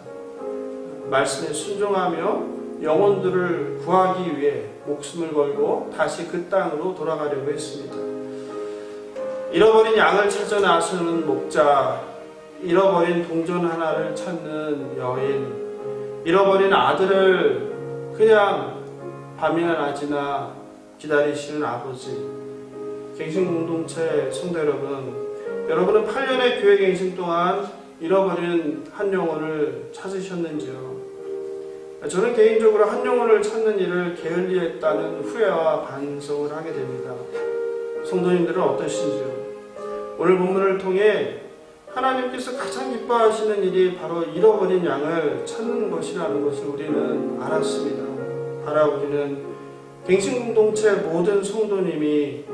말씀에 순종하며 영혼들을 구하기 위해 목숨을 걸고 다시 그 땅으로 돌아가려고 했습니다. 잃어버린 양을 찾아 나서는 목자, 잃어버린 동전 하나를 찾는 여인, 잃어버린 아들을 그냥 밤이나 낮이나 기다리시는 아버지. 갱신공동체 성도 여러분, 여러분은 8년의 교회 갱신 동안 잃어버린 한 영혼을 찾으셨는지요? 저는 개인적으로 한 영혼을 찾는 일을 게을리했다는 후회와 반성을 하게 됩니다. 성도님들은 어떠신지요? 오늘 본문을 통해 하나님께서 가장 기뻐하시는 일이 바로 잃어버린 양을 찾는 것이라는 것을 우리는 알았습니다. 바로 우리는 갱신공동체 모든 성도님이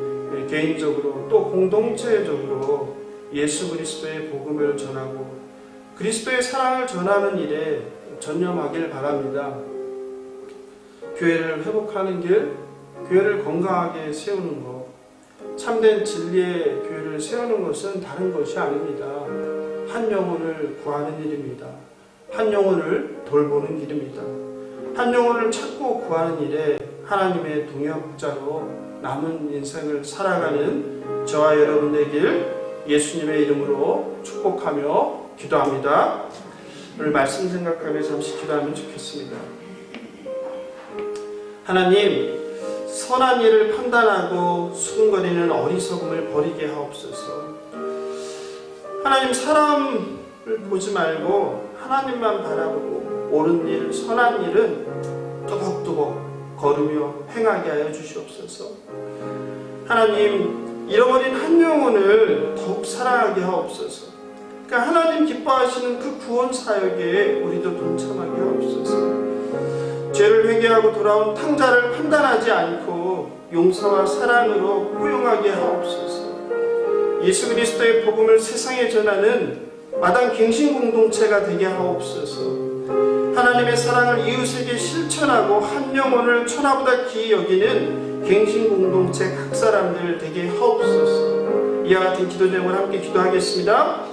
개인적으로 또 공동체적으로 예수 그리스도의 복음을 전하고 그리스도의 사랑을 전하는 일에 전념하길 바랍니다. 교회를 회복하는 길, 교회를 건강하게 세우는 것, 참된 진리의 교회를 세우는 것은 다른 것이 아닙니다. 한 영혼을 구하는 일입니다. 한 영혼을 돌보는 길입니다. 한 영혼을 찾고 구하는 일에 하나님의 동역자로 남은 인생을 살아가는 저와 여러분 되길 예수님의 이름으로 축복하며 기도합니다. 오늘 말씀 생각하며 잠시 기도하면 좋겠습니다. 하나님, 선한 일을 판단하고 수근거리는 어리석음을 버리게 하옵소서. 하나님, 사람을 보지 말고 하나님만 바라보고 옳은 일, 선한 일은 또박또박 걸으며 행하게 하여 주시옵소서. 하나님, 잃어버린 한 영혼을 더욱 사랑하게 하옵소서. 그러니까 하나님 기뻐하시는 그 구원 사역에 우리도 동참하게 하옵소서. 죄를 회개하고 돌아온 탕자를 판단하지 않고 용서와 사랑으로 포용하게 하옵소서. 예수 그리스도의 복음을 세상에 전하는 마당 갱신 공동체가 되게 하옵소서. 하나님의 사랑을 이웃에게 실천하고 한 영혼을 천하보다 귀히 여기는 갱신 공동체 각 사람들 되게 하옵소서. 이와 같은 기도 제목을 함께 기도하겠습니다.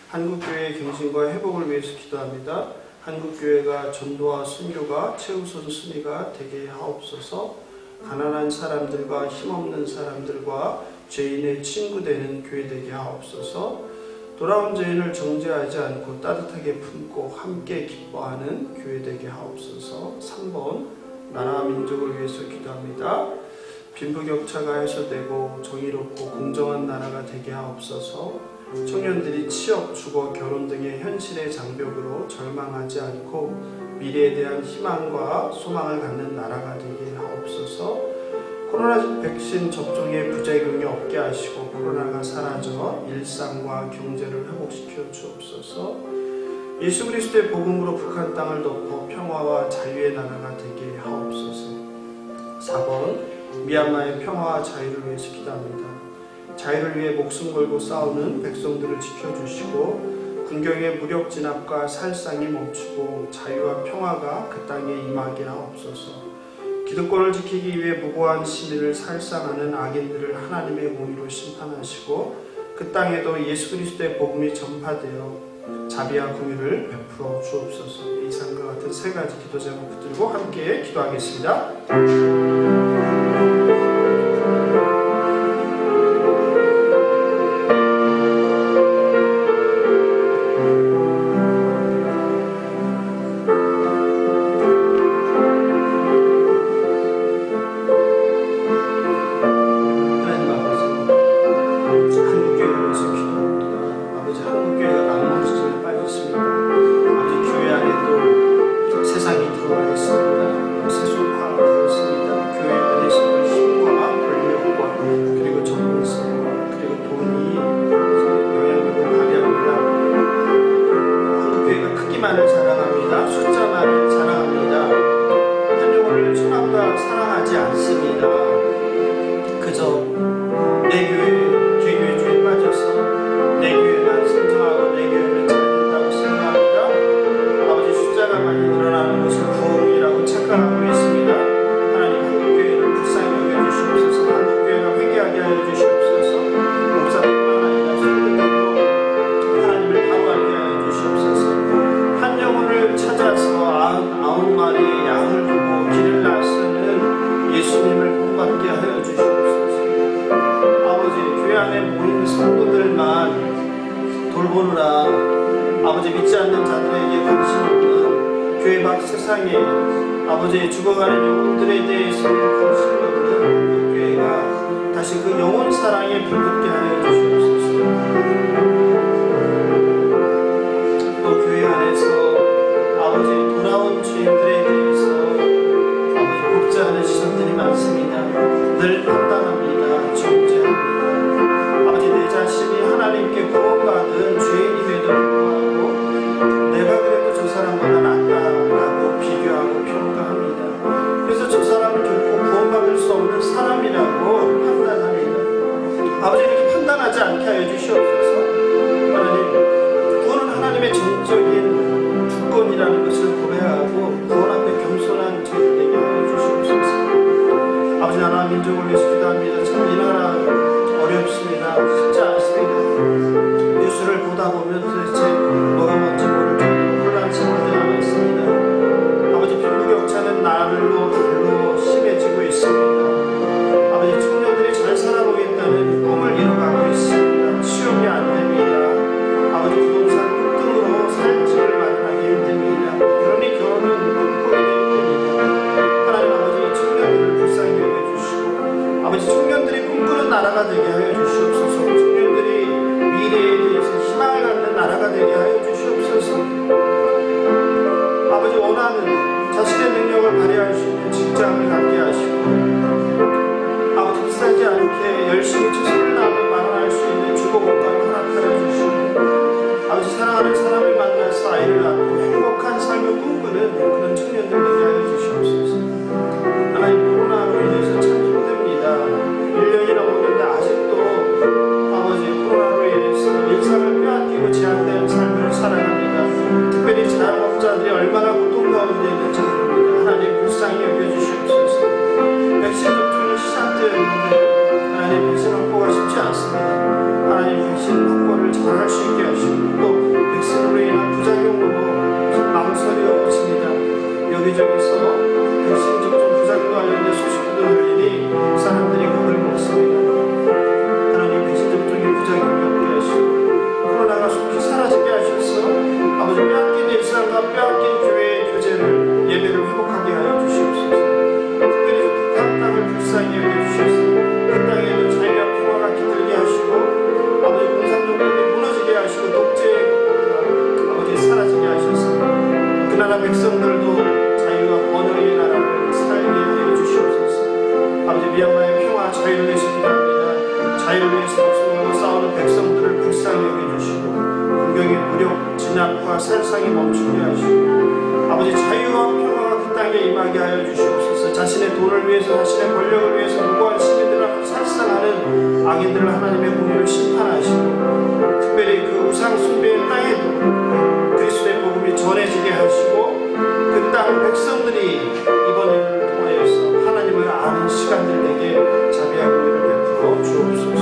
한국교회의 경신과 회복을 위해서 기도합니다. 한국교회가 전도와 선교가 최우선 순위가 되게 하옵소서. 가난한 사람들과 힘없는 사람들과 죄인의 친구 되는 교회 되게 하옵소서. 돌아온 죄인을 정죄하지 않고 따뜻하게 품고 함께 기뻐하는 교회 되게 하옵소서. 3번 나라와 민족을 위해서 기도합니다. 빈부격차가 해소되고 정의롭고 공정한 나라가 되게 하옵소서. 청년들이 취업, 주거, 결혼 등의 현실의 장벽으로 절망하지 않고 미래에 대한 희망과 소망을 갖는 나라가 되게 하옵소서. 코로나 백신 접종에 부작용이 없게 하시고 코로나가 사라져 일상과 경제를 회복시켜 주옵소서. 예수 그리스도의 복음으로 북한 땅을 덮어 평화와 자유의 나라가 되게 하옵소서. 4번 미얀마의 평화와 자유를 위해서 기도합니다. 자유를 위해 목숨 걸고 싸우는 백성들을 지켜주시고 군경의 무력 진압과 살상이 멈추고 자유와 평화가 그 땅에 임하게 하옵소서. 기득권을 지키기 위해 무고한 시민을 살상하는 악인들을 하나님의 공의로 심판하시고 그 땅에도 예수 그리스도의 복음이 전파되어 자비와 공의를 베풀어 주옵소서. 이상과 같은 세 가지 기도 제목 붙들고 함께 기도하겠습니다. 돌보느라 아버지 믿지 않는 자들에게 관심 없는 교회 밖 세상에 아버지 죽어가는 영혼들에 대해서는 관심 없는 교회가 다시 그 영혼 사랑에 불붙게 하여 주시옵소서. 또 교회 안에서 아버지 돌아온 죄인들에 대해서 아버지 복제하는 시선들이 많습니다. 늘 판단합니다. 정죄합니다. 아버지 내 자신이 하나님께 구원받은 죄인임에도 불구하고 내가 그래도 저 사람보다 낫다라고 비교하고 평가합니다. 그래서 저 사람은 결코 구원받을 수 없는 사람이라고 판단합니다. 아버지 이렇게 판단하지 않게 하여 주시옵소서. 하나님 구원은 하나님의 전적인 주권이라는 것을 고백하고 구원 앞에 겸손한 죄인에게 하여 주시옵소서. 아버지 나라 민족을 위해서 기도합니다. 참 이 나라 어렵습니다. 쉽지 않습니다. 뉴스를 보다 보면 도대체 뭐가 뭔지 모를 정도로 혼란스러울 때가 많습니다. 아버지 빈부격차는 날로 달로 심해지고 있습니다. 아버지 청년들이 잘 살아보겠다는 꿈을 이뤄가고 있습니다. 취업이 안 됩니다. 아버지 부동산 급등으로 살 집을 마련하기 힘듭니다. 그러니 결혼은 꿈꾸기도 힘듭니다. 하나님 아버지 청년들을 불쌍히 여겨주시고 아버지 청년들이 꿈꾸는 나라가 되게 하여 주시옵소서. 청년들이 미래에 대해서 희망을 갖는 나라가 되게 하여 주시옵소서. 아버지 원하는 자신의 능력을 발휘할 수 있는 직장을 갖게 하시고 아버지 비싸지 않게 열심히 최선을 다하며 마련할 수 있는 주거 공간을 허락하여 주시고 아버지 사랑하는 사람을 만나서 아이를 낳고 행복한 삶을 꿈꾸는 그런 청년들 되게 하여 주시옵소서. 하나님 코로나로 인해서 참 힘듭니다. 1년이 넘었는데 아직도 아버지 코로나로 인해서 일상을 빼앗기고 제한된 삶을 살아갑니다. 특별히 자영업자들이 얼마나 고통 가운데 있는지 모릅니다. 하나님 불쌍히 여겨주시옵소서. 백신 백성들도 자유와 번영의 나라를 살게 하여 주시옵소서. 아버지 미얀마의 평화 자유를 위해서 기도합니다. 자유를 위해서 목숨으로 싸우는 백성들을 불쌍히 여겨주시고 군경의 무력, 진압과 살상이 멈추게 하시고 아버지 자유와 평화가 그 땅에 임하게 하여 주시옵소서. 자신의 돈을 위해서 자신의 권력을 위해서 무고한 시민들을 살상하는 악인들을 하나님의 공의를 심판하시고 특별히 그 우상 숭배의 땅에도 그리스도의 복음이 전해지게 하시고 그 땅 백성들이 이번 일을 통하여서 하나님을 아는 시간들에게 자비와 공의를 베풀어 주옵소서.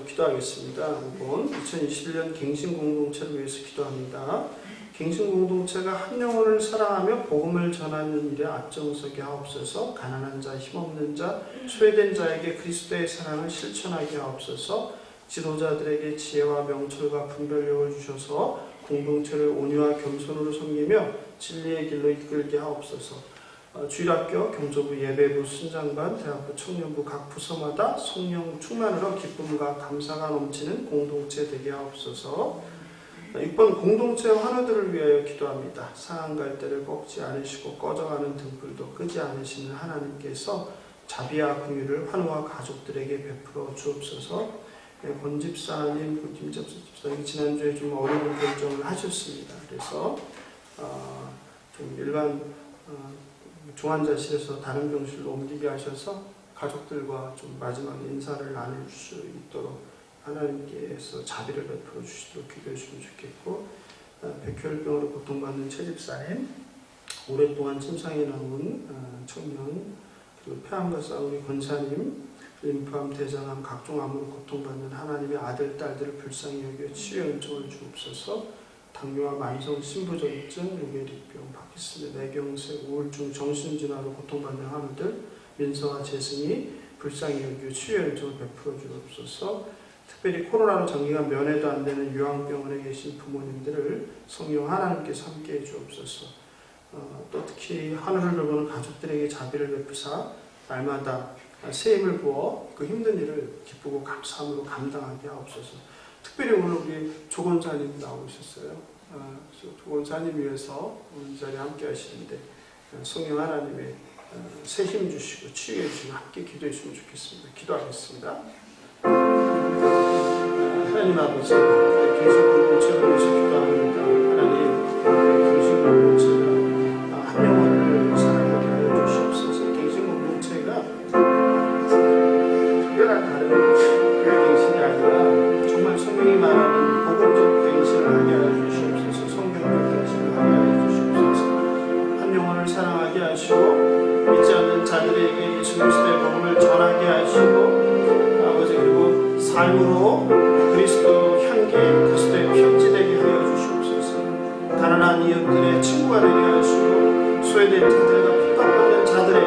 기도하겠습니다. 5번 2021년 갱신공동체를 위해서 기도합니다. 갱신공동체가 한 영혼을 사랑하며 복음을 전하는 일에 앞장서게 하옵소서. 가난한 자, 힘없는 자, 소외된 자에게 그리스도의 사랑을 실천하게 하옵소서. 지도자들에게 지혜와 명철과 분별력을 주셔서 공동체를 온유와 겸손으로 섬기며 진리의 길로 이끌게 하옵소서. 주일학교, 경조부, 예배부, 순장반, 대학부, 청년부 각 부서마다 성령 충만으로 기쁨과 감사가 넘치는 공동체 되게 하옵소서. 6번 공동체 환우들을 위하여 기도합니다. 상한 갈대를 꺾지 않으시고 꺼져가는 등불도 끄지 않으시는 하나님께서 자비와 긍휼을 환우와 가족들에게 베풀어 주옵소서. 권 집사님, 김집사 집사님 지난주에 좀 어려운 결정을 하셨습니다. 그래서 좀 일반 중환자실에서 다른 병실로 옮기게 하셔서 가족들과 좀 마지막 인사를 나눌 수 있도록 하나님께서 자비를 베풀어 주시도록 기도해 주시면 좋겠고, 백혈병으로 고통받는 최 집사님, 오랫동안 침상에 나온 청년, 그리고 폐암과 싸우는 권사님, 림프암, 대장암, 각종 암으로 고통받는 하나님의 아들, 딸들을 불쌍히 여겨 치유의 은총을 주옵소서. 당뇨와 만성 심부전증, 류메릭병, 파킨슨, 뇌경색, 우울증, 정신진화로 고통받는 환우들, 민서와 재승이 불쌍히 여겨 치유의 은총을 베풀어 주옵소서. 특별히 코로나로 장기간 면회도 안 되는 요양병원에 계신 부모님들을 성령 하나님께서 함께해 주옵소서. 또 특히 하늘을 돌보는 가족들에게 자비를 베푸사 날마다 새 힘을 부어 그 힘든 일을 기쁘고 감사함으로 감당하게 하옵소서. 특별히 오늘 우리 조건사님 나오셨어요. 조건사님 위해서 오늘 이 자리에 함께 하시는데 성령 하나님의 새 힘 주시고 치유해 주시고 함께 기도해 주시면 좋겠습니다. 기도하겠습니다. 하나님 아버지, 갱신공동체를 위해서 기도합니다. 하나님, 갱신공동체가 한 영혼을 사랑하게 하여 주시옵소서. 갱신공동체가 특별한 다른 교회 갱신이 아니라 정말 성경이 말하는 복음적 갱신을 하게 하여 주시옵소서. 성경적 갱신을 하게 하여 주시옵소서. 한 영혼을 사랑하게 하시고 믿지 않는 자들에게 예수 그리스도의 복음을 전하게 하시고 아버지, 그리고 삶으로 그리스도 향기, 그리스도의 편지 되게 하여 주시옵소서. 가난한 이웃들의 친구가 되게 하시고 소외된 자들과 핍박받는 자들의,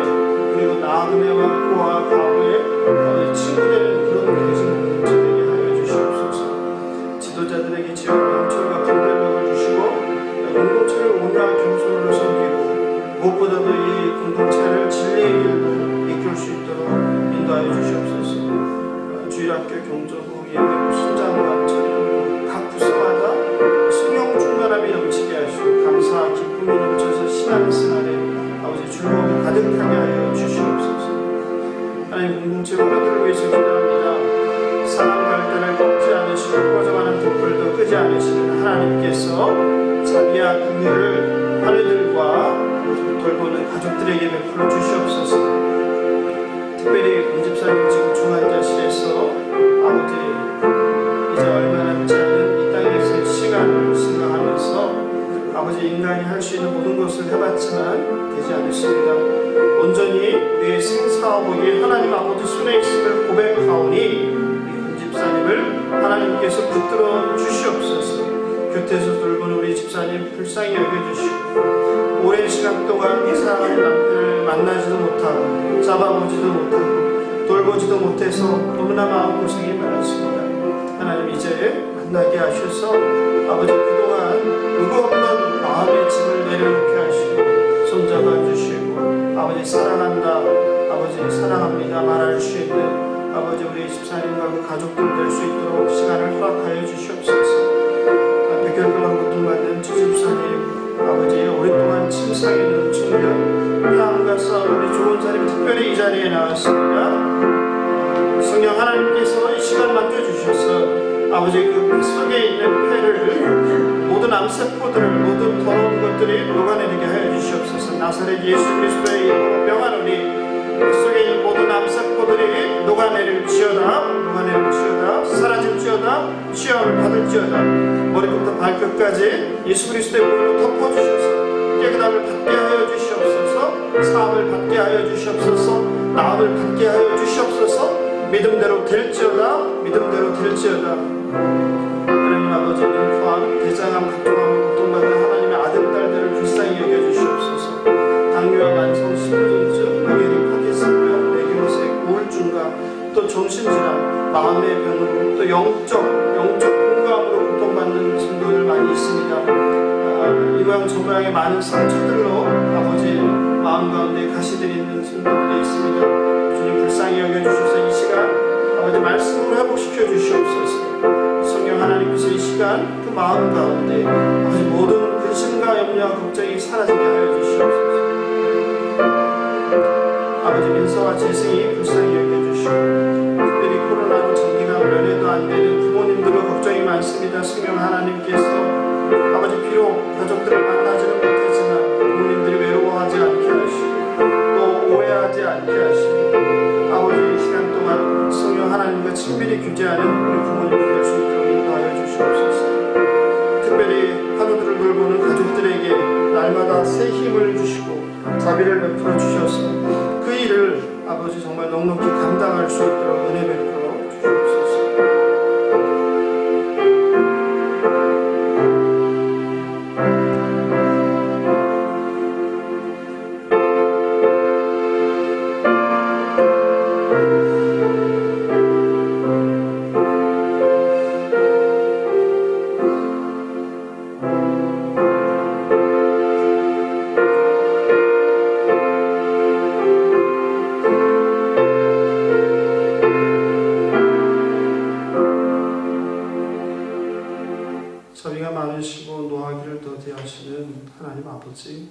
그리고 나그네와 고아 가부의 친구되는 그런 갱신공동체 되게 하여 주시옵소서. 지도자들에게 지혜와 명철과 분별력을 주시고 공동체를 온유한 겸손으로 섬기고 무엇보다도 이 공동체를 진리의 길로 이끌 수 있도록 인도하여 주시옵소서. 주일학교, 경조부, 예배부, 순장관, 청년부 각 부서마다 성령 충만함이 넘치게 하시고 감사와 기쁨이 넘쳐서 신앙생활에 아버지 즐거움이 가득하게 하여 주시옵소서. 하나님, 공동체 환우들을 위해서 기도합니다. 사랑 갈대를 꺾지 않으시고 꺼져가는 등불도 끄지 않으시는 하나님께서 자비와 긍휼을 환우들과 돌보는 가족들에게 베풀어 주시옵소서. 특별히 권 집사님 지금 중환자실에서 아버지 이제 얼마 남지 않은 이 땅에서의 시간을 생각하면서 아버지 인간이 할 수 있는 모든 것을 해봤지만 되지 않았습니다. 온전히 우리의 생사화복이 하나님 아버지 손에 있음을 고백하오니 권 집사님을 하나님께서 붙들어 주시옵소서. 곁에서 돌보는 우리 집사님 불쌍히 여겨주시고 오랜 시간 동안 이 사랑하는 남편을 만나지도 못하고 잡아보지도 못하고 돌보지도 못해서 너무나 마음고생이 많았습니다. 하나님 이제 만나게 하셔서 아버지 그동안 무거웠던 마음의 짐을 내려놓게 하시고 손잡아 주시고 아버지 사랑한다, 아버지 사랑합니다 말할 수 있는 아버지 우리 집사님과 그 가족들 될 수 있도록 시간을 허락하여 주시옵소서. 백혈병으로 고통받는 주집사님 아버지 오랫동안 침상에 있는 청년 폐암과 싸우는 좋은 사람 특별히 이 자리에 나왔습니다. 성령 하나님께서 이 시간 맡겨주셔서 아버지 그 속에 있는 폐를 모든 암세포들을 모든 더러운 것들이 녹아내리게 하여 주시옵소서. 나사렛 예수 그리스도의 이름으로 명하노니 그 속에 있는 모든 암세포들이 녹아내릴지어다 사라질지어다 치유함을 받을지어다. 머리부터 발끝까지 예수 그리스도의 몸으로 덮어주셔서 깨끗함을 받게 하여 주시옵소서. 사함을 받게 하여 주시옵소서. 나음을 받게 하여 주시옵소서. 믿음대로 될지어다. 하나님 아버지는 포함 대장암 각종암을 고통받는 하나님의 아들 딸들을 불쌍히 여겨주시옵소서. 당뇨와 만성 신경증, 뇌리 파킨슨병, 뇌경색, 우울증과 또 정신질환, 마음의 병으로 또 영적 공감으로 고통받는 성도들 많이 있습니다. 이 모양 저 모양의 많은 상처들로 아버지 마음 가운데 가시들이 있는 성도들이 있습니다. 주님 불쌍히 여겨주셔서 이 시간 아버지 말씀으로 회복시켜 주시옵소서. 성령 하나님께서 이 시간 그 마음 가운데 아버지 모든 근심과 염려와 걱정이 사라지게 하여 주시옵소서. 아버지 민서와 재승이 불쌍히 여겨주시고 특별히 코로나로 장기간 면회도 안 되는 부모님들로 걱정이 많습니다. 성령 하나님께서 아버지 비록 가족들을 만나지는 못하지만 부모님들이 외로워하지 않게 하시고 또 오해하지 않게 하시고 아버지 이 시간 동안 성령 하나님과 친밀히 교제하는 우리 부모님들 될 수 있도록 인도하여 주시옵소서. 특별히 환우들을 돌보는 가족들에게 날마다 새 힘을 주시고 자비를 베풀어 주셔서 그 일을 아버지 정말 넉넉히 감당할 수 있도록 은혜 베풀어 주시옵소서. 자비가 많으시고 노하기를 더디하시는 하나님 아버지,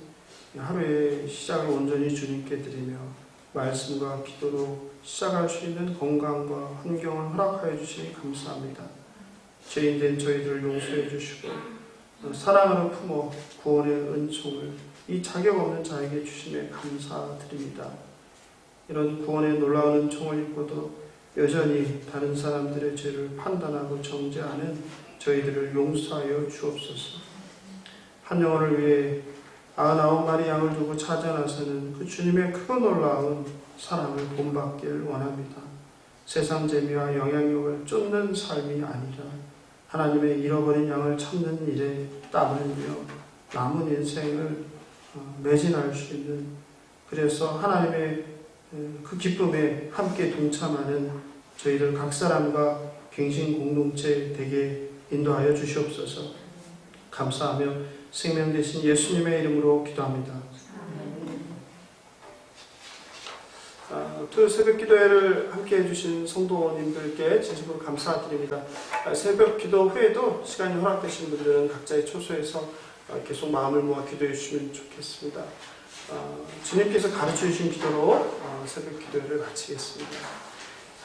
하루의 시작을 온전히 주님께 드리며 말씀과 기도로 시작할 수 있는 건강과 환경을 허락하여 주시니 감사합니다. 죄인된 저희들을 용서해 주시고 사랑으로 품어 구원의 은총을 이 자격 없는 자에게 주심에 감사드립니다. 이런 구원의 놀라운 은총을 입고도 여전히 다른 사람들의 죄를 판단하고 정죄하는 저희들을 용서하여 주옵소서. 한 영혼을 위해 99마리 양을 두고 찾아나서는 그 주님의 크고 놀라운 사랑을 본받길 원합니다. 세상 재미와 영향력을 쫓는 삶이 아니라 하나님의 잃어버린 양을 찾는 일에 땀을 흘려 남은 인생을 매진할 수 있는, 그래서 하나님의 그 기쁨에 함께 동참하는 저희들 각 사람과 갱신 공동체 되게 인도하여 주시옵소서. 감사하며 생명 되신 예수님의 이름으로 기도합니다. 토요일 새벽 기도회를 함께 해주신 성도님들께 진심으로 감사드립니다. 새벽 기도 후에도 시간이 허락되신 분들은 각자의 초소에서 계속 마음을 모아 기도해 주시면 좋겠습니다. 주님께서 가르쳐 주신 기도로 새벽 기도회를 마치겠습니다.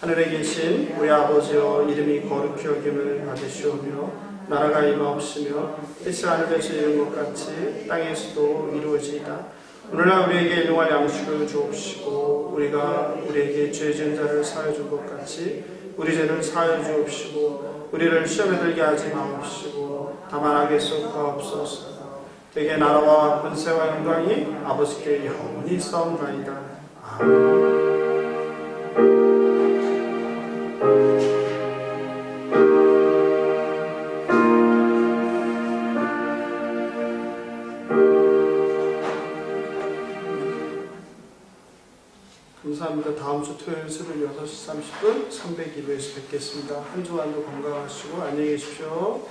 하늘에 계신 우리 아버지여, 이름이 거룩히 여김을 받으시오며 나라가 임하옵시며 뜻이 하늘에서 이룬 것 같이 땅에서도 이루어지이다. 오늘날 우리에게 일용할 양식을 주옵시고 우리가 우리에게 죄 지은 자를 사하여 준 것 같이 우리 죄를 사하여 주옵시고 우리를 시험에 들게 하지 마옵시고 다만 악에서 구하옵소서. 되게 나라와 권세와 영광이 아버지께 영원히 싸움나이다. 아멘. 감사합니다. 다음 주 토요일 새벽 6시 30분 302부에서 뵙겠습니다. 한 주간도 건강하시고 안녕히 계십시오.